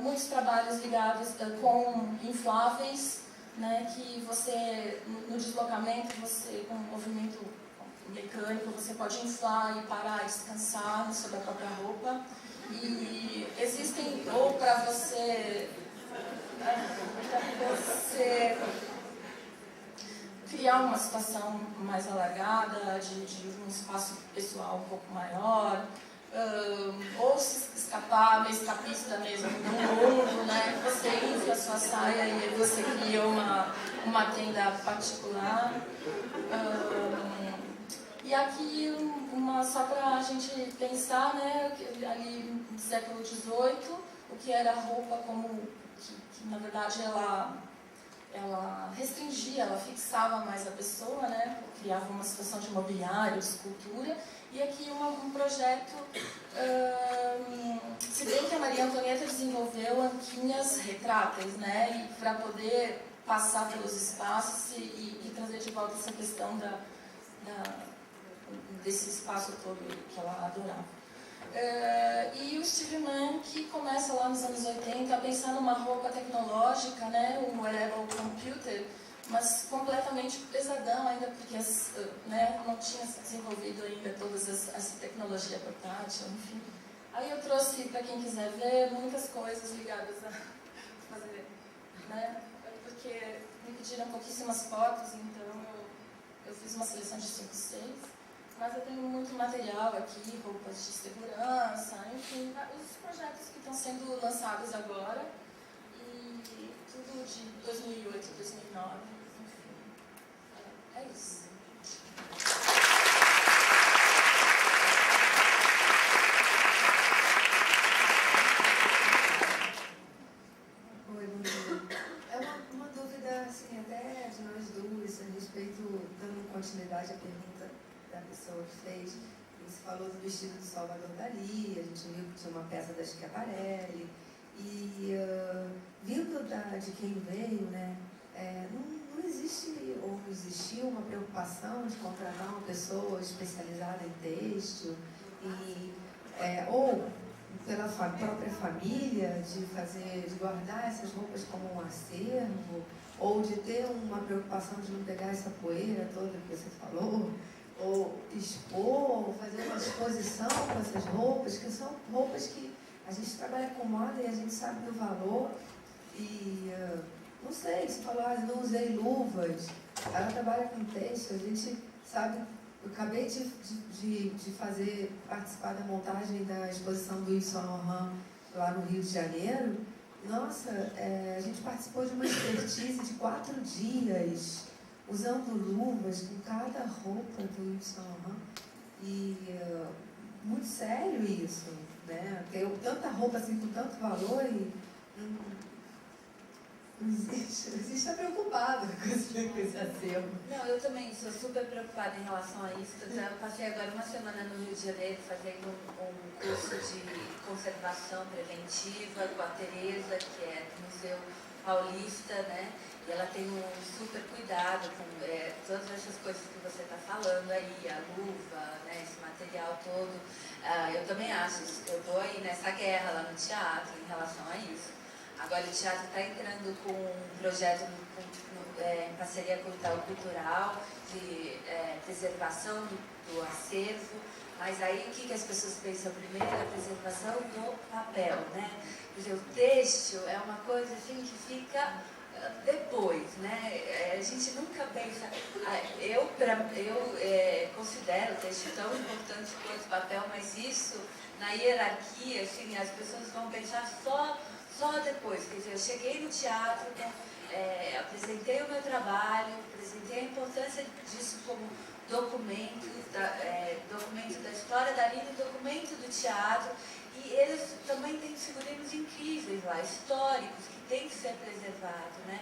Muitos trabalhos ligados com infláveis, né, que você, no deslocamento, você, com um movimento mecânico, você pode inflar e parar e descansar sobre a própria roupa. E existem, ou para você criar uma situação mais alargada, de um espaço pessoal um pouco maior, ou se escapar, meio escapista mesmo do mundo, né? Você infla a sua saia e você cria uma tenda particular. E aqui, só para a gente pensar, né, ali no século XVIII, o que era a roupa como que na verdade ela restringia, ela fixava mais a pessoa, né? Criava uma situação de mobiliário, de escultura. E aqui um projeto, se bem que a Maria Antonieta desenvolveu anquinhas retráteis, né? E para poder passar pelos espaços e trazer de volta essa questão desse espaço todo que ela adorava. E o Steve Mann, que começa lá nos anos 80 a pensar numa roupa tecnológica, né, um wearable computer, mas completamente pesadão ainda, porque né, não tinha se desenvolvido ainda toda essa tecnologia portátil, enfim. Aí eu trouxe, para quem quiser ver, muitas coisas ligadas a fazer, né, porque me pediram pouquíssimas fotos, então eu fiz uma seleção de 5, 6. Mas eu tenho muito material aqui, roupas de segurança, enfim, os projetos que estão sendo lançados agora, e tudo de 2008, 2009, enfim, é isso. Oi, bom dia. É uma dúvida, assim, até de nós duas, a respeito, dando continuidade à pergunta da pessoa que fez. Você falou do vestido de Salvador Dalí, a gente viu que tinha uma peça da Schiaparelli, e vindo de quem veio, né, não existe ou não existiu uma preocupação de contratar uma pessoa especializada em têxtil, ou pela própria família, de guardar essas roupas como um acervo, ou de ter uma preocupação de não pegar essa poeira toda que você falou, ou expor, ou fazer uma exposição com essas roupas, que são roupas que a gente trabalha com moda e a gente sabe do valor. E não sei, você falou, não usei luvas, ela trabalha com texto, a gente sabe, eu acabei de participar da montagem da exposição do Yves Saint Laurent lá no Rio de Janeiro. Nossa, a gente participou de uma expertise de 4 dias, usando luvas com cada roupa do Yves Saint Laurent. E muito sério isso, né? Tem tanta roupa assim com tanto valor e a gente está preocupada com esse acervo. Não, eu também sou super preocupada em relação a isso. Eu passei agora uma semana no Rio de Janeiro fazendo um curso de conservação preventiva com a Tereza, que é do Museu Paulista, né? E ela tem um super cuidado com todas essas coisas que você está falando aí, a luva, né, esse material todo. Eu também acho, eu estou aí nessa guerra lá no teatro em relação a isso. Agora o teatro está entrando com um projeto em parceria com o Itaú Cultural de preservação do acervo, mas aí o que as pessoas pensam primeiro? A preservação do papel, né? Quer dizer, o têxtil é uma coisa assim que fica depois, né? A gente nunca pensa. Eu considero o têxtil tão importante quanto o papel, mas isso, na hierarquia, assim, as pessoas vão pensar só depois. Quer dizer, eu cheguei no teatro, apresentei o meu trabalho, apresentei a importância disso como documento da história da vida, documento do teatro, e eles também têm figurinos incríveis lá, históricos, que tem que ser preservado, né?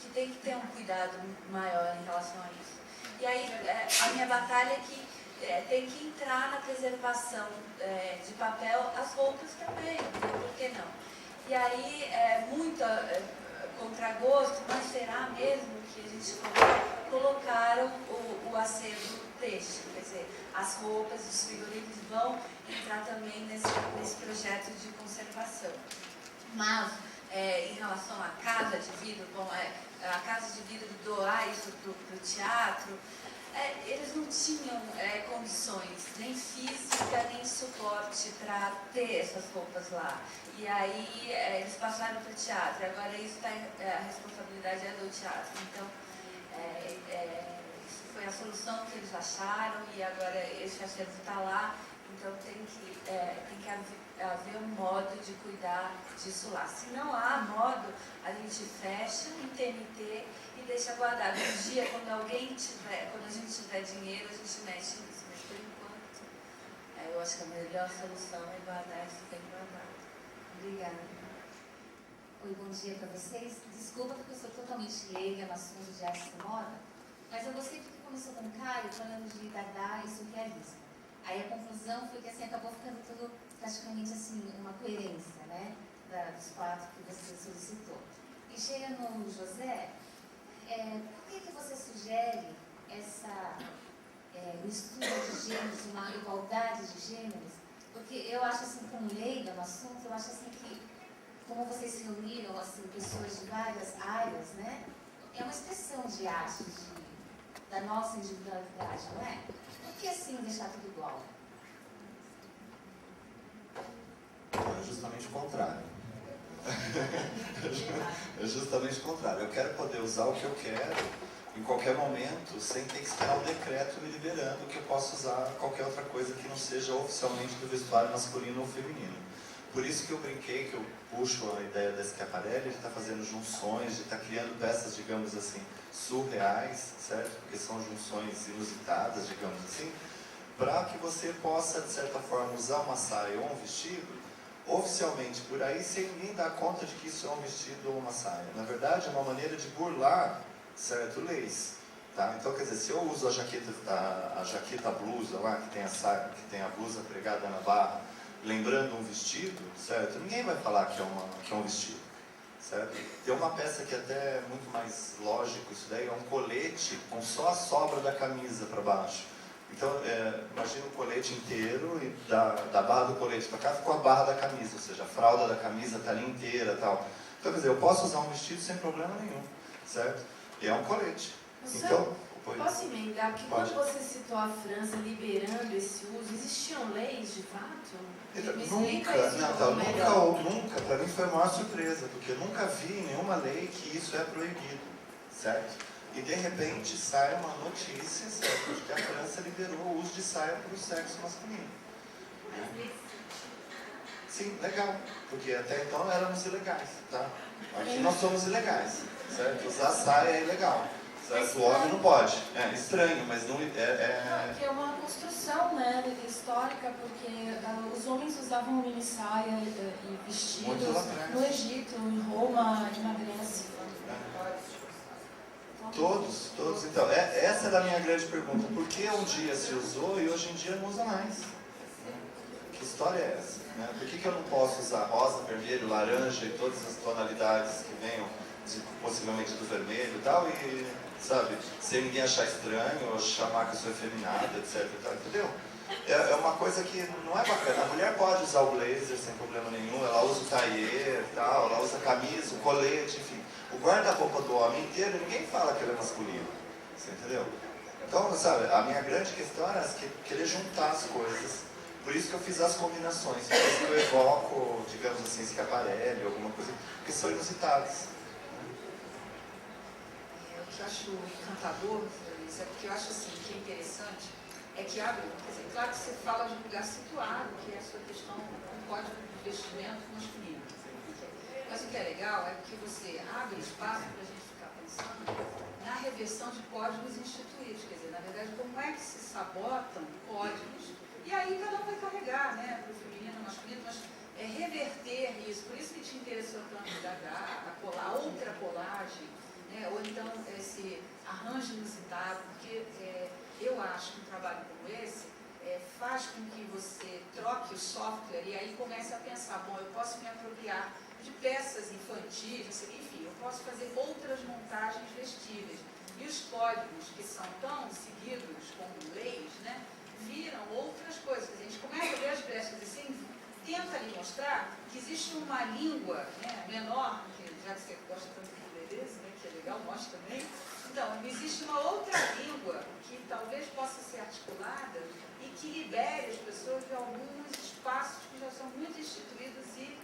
Que tem que ter um cuidado maior em relação a isso. E aí, a minha batalha é que tem que entrar na preservação de papel as roupas também, por que não? E aí, muito contragosto, mas será mesmo que a gente colocaram o acervo têxtil, quer dizer, as roupas, os figurinos vão entrar também nesse projeto de conservação. Mas, em relação à casa de vidro, a casa de vidro doar isso para o teatro, eles não tinham condições, nem física, nem suporte para ter essas roupas lá. E aí eles passaram para o teatro, agora isso a responsabilidade é do teatro. Então, isso foi a solução que eles acharam e agora esse acervo está lá, então tem que haver um modo de cuidar disso lá. Se não há modo, a gente fecha em TNT e deixa guardado. Um dia, quando a gente tiver dinheiro, a gente mexe nisso, mas por enquanto, eu acho que a melhor solução é guardar isso bem guardado. Obrigada. Oi, bom dia para vocês. Desculpa porque eu sou totalmente leiga no assunto de arte e moda, mas eu gostei porque começou com o Caio falando de Dada e surrealismo. Aí a conclusão foi que assim, acabou ficando tudo praticamente assim, uma coerência, né, dos 4 que você solicitou. E chega no José, por que você sugere o estudo de gêneros, uma igualdade de gêneros? Porque eu acho assim, como leiga no assunto, eu acho assim que, como vocês se reuniram, assim, pessoas de várias áreas, né, é uma expressão de arte, da nossa individualidade, não é? Por que assim deixar tudo igual? É justamente o contrário. É justamente o contrário. Eu quero poder usar o que eu quero em qualquer momento, sem ter que esperar o decreto me liberando que eu possa usar qualquer outra coisa que não seja oficialmente do vestuário masculino ou feminino. Por isso que eu brinquei, que eu puxo a ideia da Schiaparelli, ele está fazendo junções, ele está criando peças, digamos assim, surreais, certo? Porque são junções inusitadas, digamos assim, para que você possa, de certa forma, usar uma saia ou um vestido oficialmente por aí, sem ninguém dar conta de que isso é um vestido ou uma saia. Na verdade, é uma maneira de burlar, certo, leis. Tá? Então, quer dizer, se eu uso a jaqueta blusa lá, que tem a saia, que tem a blusa pregada na barra, lembrando um vestido, certo? Ninguém vai falar que é um vestido, certo? Tem uma peça que até é muito mais lógico, isso daí é um colete com só a sobra da camisa para baixo. Então, imagina o colete inteiro e da barra do colete para cá ficou a barra da camisa, ou seja, a fralda da camisa está ali inteira e tal. Então, quer dizer, eu posso usar um vestido sem problema nenhum, certo? E é um colete. Então, posso emendar? Porque quando você citou a França liberando esse uso, existiam leis de fato? Nunca, para mim foi a maior surpresa, porque eu nunca vi nenhuma lei que isso é proibido, certo? E de repente sai uma notícia, certo, de que a França liberou o uso de saia para o sexo masculino. Sim, legal, porque até então éramos ilegais, tá? Aqui nós somos ilegais, certo? Usar saia é ilegal, certo? O homem não pode. É estranho, mas não é... Porque é uma construção, né, histórica, porque os homens usavam mini saia e vestidos no Egito, em Roma e na Grécia. Todos. Então, essa era a minha grande pergunta. Por que um dia se usou e hoje em dia não usa mais? Que história é essa? Né? Por que eu não posso usar rosa, vermelho, laranja e todas as tonalidades que venham possivelmente do vermelho e tal, e, sabe, sem ninguém achar estranho, ou chamar que eu sou efeminada, etc. Tal, entendeu? É uma coisa que não é bacana. A mulher pode usar o blazer sem problema nenhum, ela usa o tailleur, tal, ela usa a camisa, o colete, enfim. O guarda-roupa do homem inteiro, ninguém fala que ele é masculino. Você entendeu? Então, sabe, a minha grande questão era querer juntar as coisas. Por isso que eu fiz as combinações. Por isso que eu evoco, digamos assim, Schiaparelli, alguma coisa, que são inusitadas. O que eu acho encantador, isso é porque eu acho assim, que é interessante, é que abre, quer dizer, claro que você fala de um lugar situado, que é a sua questão do código de vestimento masculino. Mas o que é legal é que você abre espaço para a gente ficar pensando na reversão de códigos instituídos, quer dizer, na verdade, como é que se sabotam códigos, e aí cada um vai carregar, né, para o feminino, masculino, mas reverter isso, por isso que te interessou tanto a colar, outra colagem, né, ou então esse arranjo inusitado, porque eu acho que um trabalho como esse faz com que você troque o software e aí comece a pensar, bom, eu posso me apropriar de peças infantis, enfim, eu posso fazer outras montagens vestíveis. E os códigos que são tão seguidos como leis, né, viram outras coisas. A gente começa a ver as brechas assim, tenta lhe mostrar que existe uma língua, né, menor, que, já que você gosta tanto de beleza, né, que é legal, mostra também. Então, existe uma outra língua que talvez possa ser articulada e que libere as pessoas de alguns espaços que já são muito instituídos e,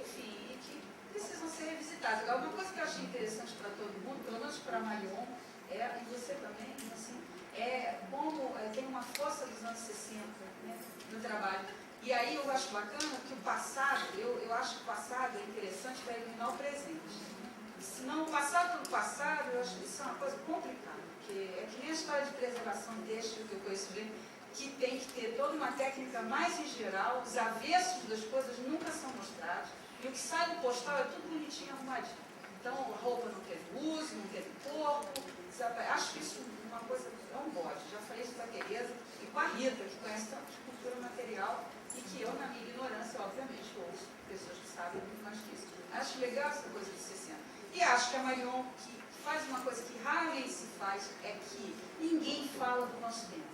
enfim, e que precisam ser revisitados. Agora, uma coisa que eu achei interessante para todo mundo, pelo menos para a Marion, e você também, assim, é como tem uma força dos anos 60, né, no trabalho. E aí eu acho bacana que o passado, eu acho que o passado é interessante para iluminar o presente. Se não o passado pelo passado, eu acho que isso é uma coisa complicada, porque é que nem a história de preservação têxtil que eu conheço bem, que tem que ter toda uma técnica mais em geral, os avessos das coisas nunca são mostrados, e o que sai do postal é tudo bonitinho, arrumadinho. Então a roupa não teve uso, não teve corpo, sabe? Acho isso uma coisa, é um bode. Já falei isso com a Tereza e com a Rita, que conhece tanto de cultura material, e que eu, na minha ignorância, obviamente, ouço pessoas que sabem muito mais que isso. Acho legal essa coisa de 60. E acho que a Marion, que faz uma coisa que raramente se faz, é que ninguém fala do nosso tempo.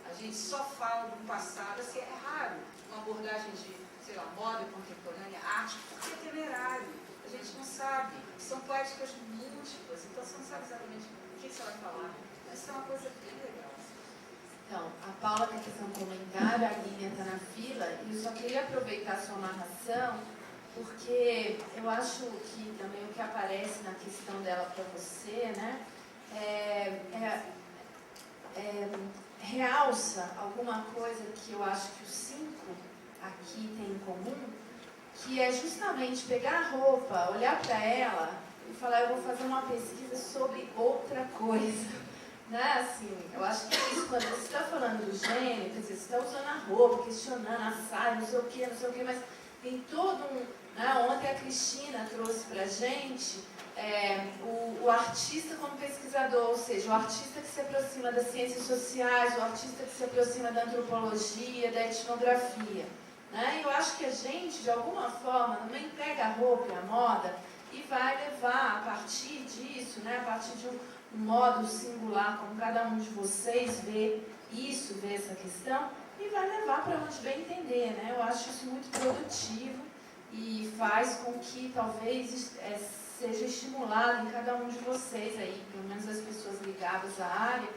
A gente só fala do passado, assim, é raro uma abordagem de, sei lá, moda contemporânea, arte, porque é temerário. A gente não sabe. São poéticas múltiplas, então você não sabe exatamente o que você vai falar. Isso é uma coisa bem legal. Então, a Paula quer fazer um comentário, a Aline está na fila, e eu só queria aproveitar a sua narração, porque eu acho que também o que aparece na questão dela para você, né, realça alguma coisa que eu acho que os 5 aqui têm em comum, que é justamente pegar a roupa, olhar para ela e falar, eu vou fazer uma pesquisa sobre outra coisa. Né? Assim, eu acho que isso, quando você está falando do gênero, quer dizer, você está usando a roupa, questionando a saia, não sei o que, mas tem todo um... Né? Ontem a Cristina trouxe para a gente o artista como pesquisador, ou seja, o artista que se aproxima das ciências sociais, o artista que se aproxima da antropologia, da etnografia. Né? E eu acho que a gente, de alguma forma, também pega a roupa e a moda e vai levar, a partir disso, né? A partir de um modo singular, como cada um de vocês vê isso, vê essa questão, e vai levar para onde bem entender, né? Eu acho isso muito produtivo e faz com que talvez seja estimulado em cada um de vocês aí, pelo menos as pessoas ligadas à área,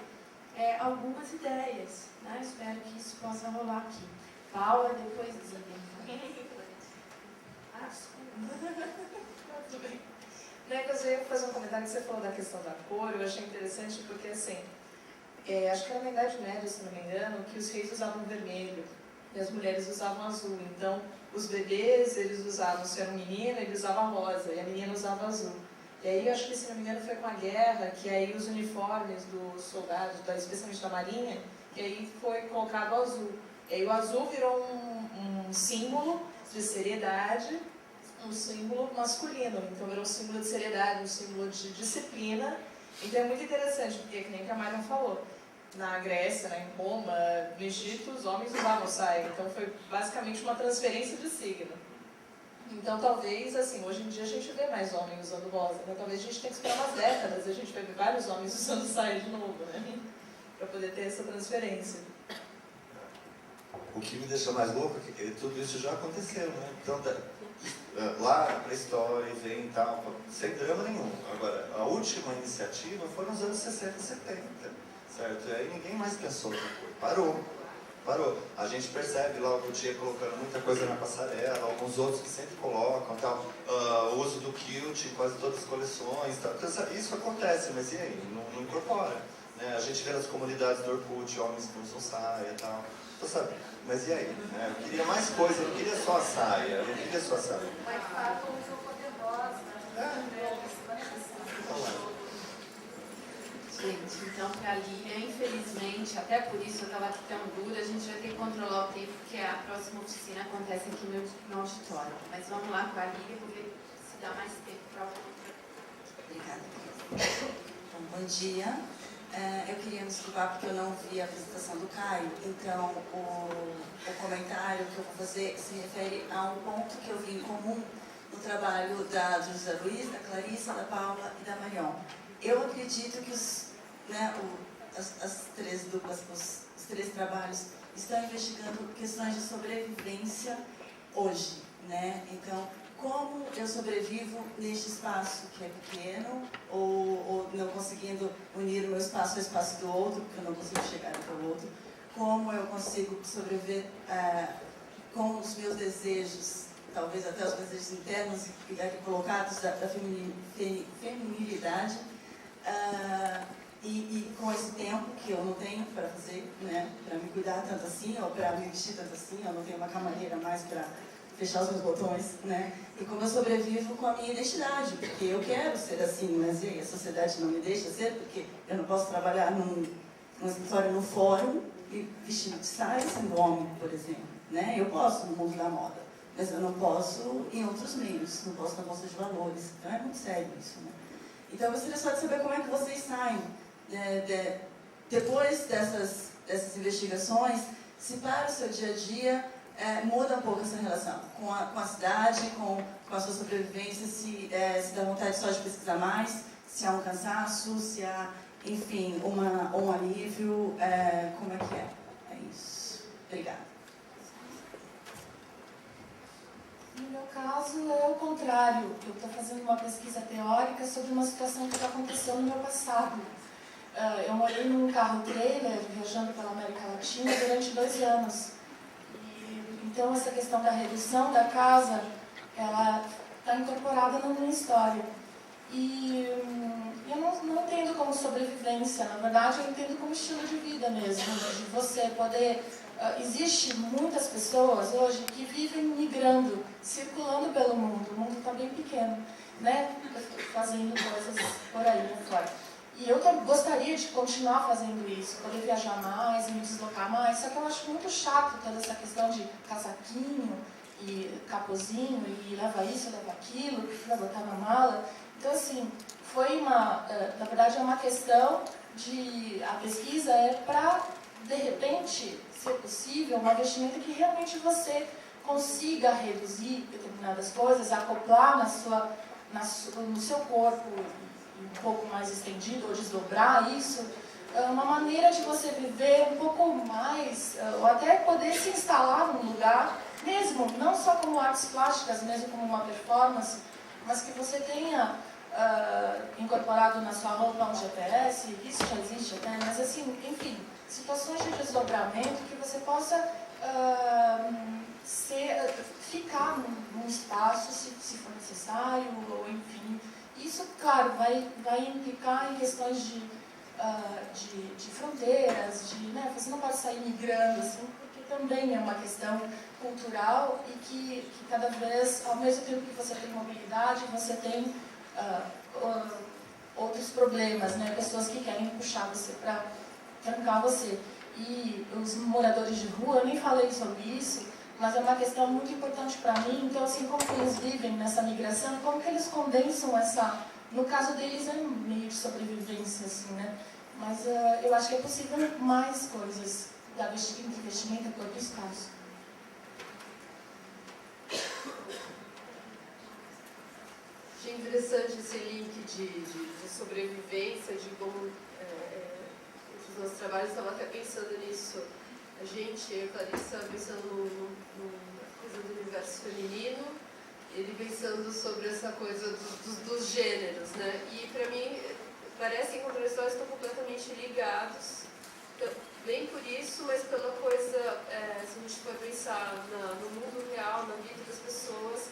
algumas ideias, né? Espero que isso possa rolar aqui. Paula, depois Zília. Tudo bem. Negas, eu ia fazer um comentário que você falou da questão da cor, eu achei interessante porque, assim, acho que era na Idade Média, se não me engano, que os reis usavam vermelho e as mulheres usavam azul. Então, os bebês, eles usavam, se era um menino, ele usava rosa e a menina usava azul. E aí, eu acho que, se não me engano, foi com a guerra, que aí os uniformes dos soldados, especialmente da marinha, que aí foi colocado o azul. E aí o azul virou um símbolo de seriedade, um símbolo masculino. Então virou um símbolo de seriedade, um símbolo de disciplina. Então é muito interessante, porque, que nem o que a Mariam falou, na Grécia, em Roma, no Egito, os homens usavam saia. Então foi basicamente uma transferência de signo. Então talvez, assim, hoje em dia a gente vê mais homens usando rosa, né? Talvez a gente tenha que esperar umas décadas e a gente vai ver vários homens usando saia de novo, né? Para poder ter essa transferência. O que me deixa mais louco é que tudo isso já aconteceu, né? Então, lá para a história vem e tal, sem drama nenhum. Agora, a última iniciativa foi nos anos 60 e 70, certo? E aí ninguém mais pensou outra coisa. Parou. A gente percebe lá o dia colocando muita coisa na passarela, alguns outros que sempre colocam, tal, o uso do kilt em quase todas as coleções, tal. Então, isso acontece, mas e aí? Não incorpora. Né? A gente vê nas comunidades do Orkut, homens que usam saia e tal. Então, sabe, mas e aí? Né? Eu queria mais coisa, eu não queria só a saia, Mas fato usou cor-de-rosa, Gente, então para a Lília, infelizmente, até por isso eu estava aqui tão dura, a gente vai ter que controlar o tempo, porque a próxima oficina acontece aqui no auditório. Mas vamos lá com a Lília, vou ver se dá mais tempo para a outra. Obrigada, Cris. Então, bom dia. Eu queria me desculpar porque eu não vi a apresentação do Caio, então o comentário que eu vou fazer se refere a um ponto que eu vi em comum no trabalho do José Luiz, da Clarissa, da Paula e da Marion. Eu acredito que as três duplas, os três trabalhos estão investigando questões de sobrevivência hoje, né? Então, como eu sobrevivo neste espaço que é pequeno, ou não conseguindo unir o meu espaço ao espaço do outro, porque eu não consigo chegar até o outro, como eu consigo sobreviver com os meus desejos, talvez até os desejos internos aqui colocados da feminilidade, e com esse tempo que eu não tenho para fazer, né, para me cuidar tanto assim, ou para me vestir tanto assim, eu não tenho uma camareira mais para fechar os meus botões, né? E como eu sobrevivo com a minha identidade, porque eu quero ser assim, mas e aí, a sociedade não me deixa ser, porque eu não posso trabalhar num escritório, num fórum, e vestido de saia sendo homem, por exemplo, né? Eu posso no mundo da moda, mas eu não posso em outros meios, não posso na bolsa de valores, então é muito sério isso, né? Então eu gostaria só de saber como é que vocês saem, depois dessas investigações, se para o seu dia a dia muda um pouco essa relação com a cidade, com a sua sobrevivência, se dá vontade só de pesquisar mais, se há um cansaço, se há, enfim, um alívio, como é que é? É isso. Obrigada. No meu caso, é o contrário. Eu estou fazendo uma pesquisa teórica sobre uma situação que aconteceu no meu passado. Eu morei num carro-trailer, viajando pela América Latina durante 2 anos. Então, essa questão da redução da casa, ela está incorporada na minha história. E eu não entendo como sobrevivência, na verdade, eu entendo como estilo de vida mesmo, de você poder... Existe muitas pessoas hoje que vivem migrando, circulando pelo mundo, o mundo está bem pequeno, né? Fazendo coisas por aí fora. E eu gostaria de continuar fazendo isso, poder viajar mais, me deslocar mais, só que eu acho muito chato toda essa questão de casaquinho e capuzinho, e leva isso, leva aquilo, que vai botar na mala. Então, assim, foi na verdade é uma questão de... A pesquisa é para, de repente, ser possível, uma vestimenta que realmente você consiga reduzir determinadas coisas, acoplar no seu corpo, um pouco mais estendido, ou desdobrar isso, uma maneira de você viver um pouco mais, ou até poder se instalar num lugar, mesmo, não só como artes plásticas, mesmo como uma performance, mas que você tenha incorporado na sua roupa um GPS, isso já existe até, mas assim, enfim, situações de desdobramento que você possa ficar num espaço, se for necessário, ou enfim, Isso, claro, vai implicar em questões de fronteiras, né, você não pode sair migrando, assim, porque também é uma questão cultural e que cada vez, ao mesmo tempo que você tem mobilidade, você tem outros problemas, né, pessoas que querem puxar você para trancar você. E os moradores de rua, eu nem falei sobre isso, mas é uma questão muito importante para mim. Então, assim, como que eles vivem nessa migração, como que eles condensam essa... No caso deles é um meio de sobrevivência, assim, né? Mas eu acho que é possível mais coisas da vestimenta, corpo e espaço. Achei interessante esse link de sobrevivência, de como os nossos trabalhos, estava até pensando nisso. A gente, eu e a Clarissa, pensando na coisa do universo feminino, ele pensando sobre essa coisa dos gêneros, né? E para mim, parece que Encontrar Histórias estão completamente ligados, nem por isso, mas pela coisa, se a gente for pensar no mundo real, na vida das pessoas,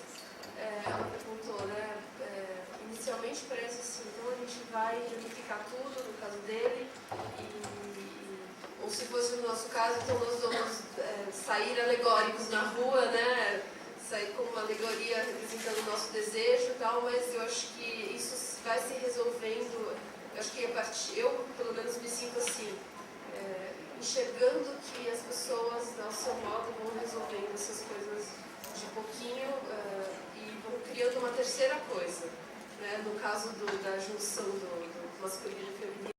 ela perguntou, né? Inicialmente parece assim, então a gente vai unificar tudo, no caso dele, ou se fosse no nosso caso, então nós vamos sair alegóricos na rua, né? Sair com uma alegoria representando o nosso desejo e tal, mas eu acho que isso vai se resolvendo, eu acho que eu pelo menos me sinto assim, enxergando que as pessoas, ao seu modo, vão resolvendo essas coisas de pouquinho e vão criando uma terceira coisa, né? No caso da junção do masculino e feminino.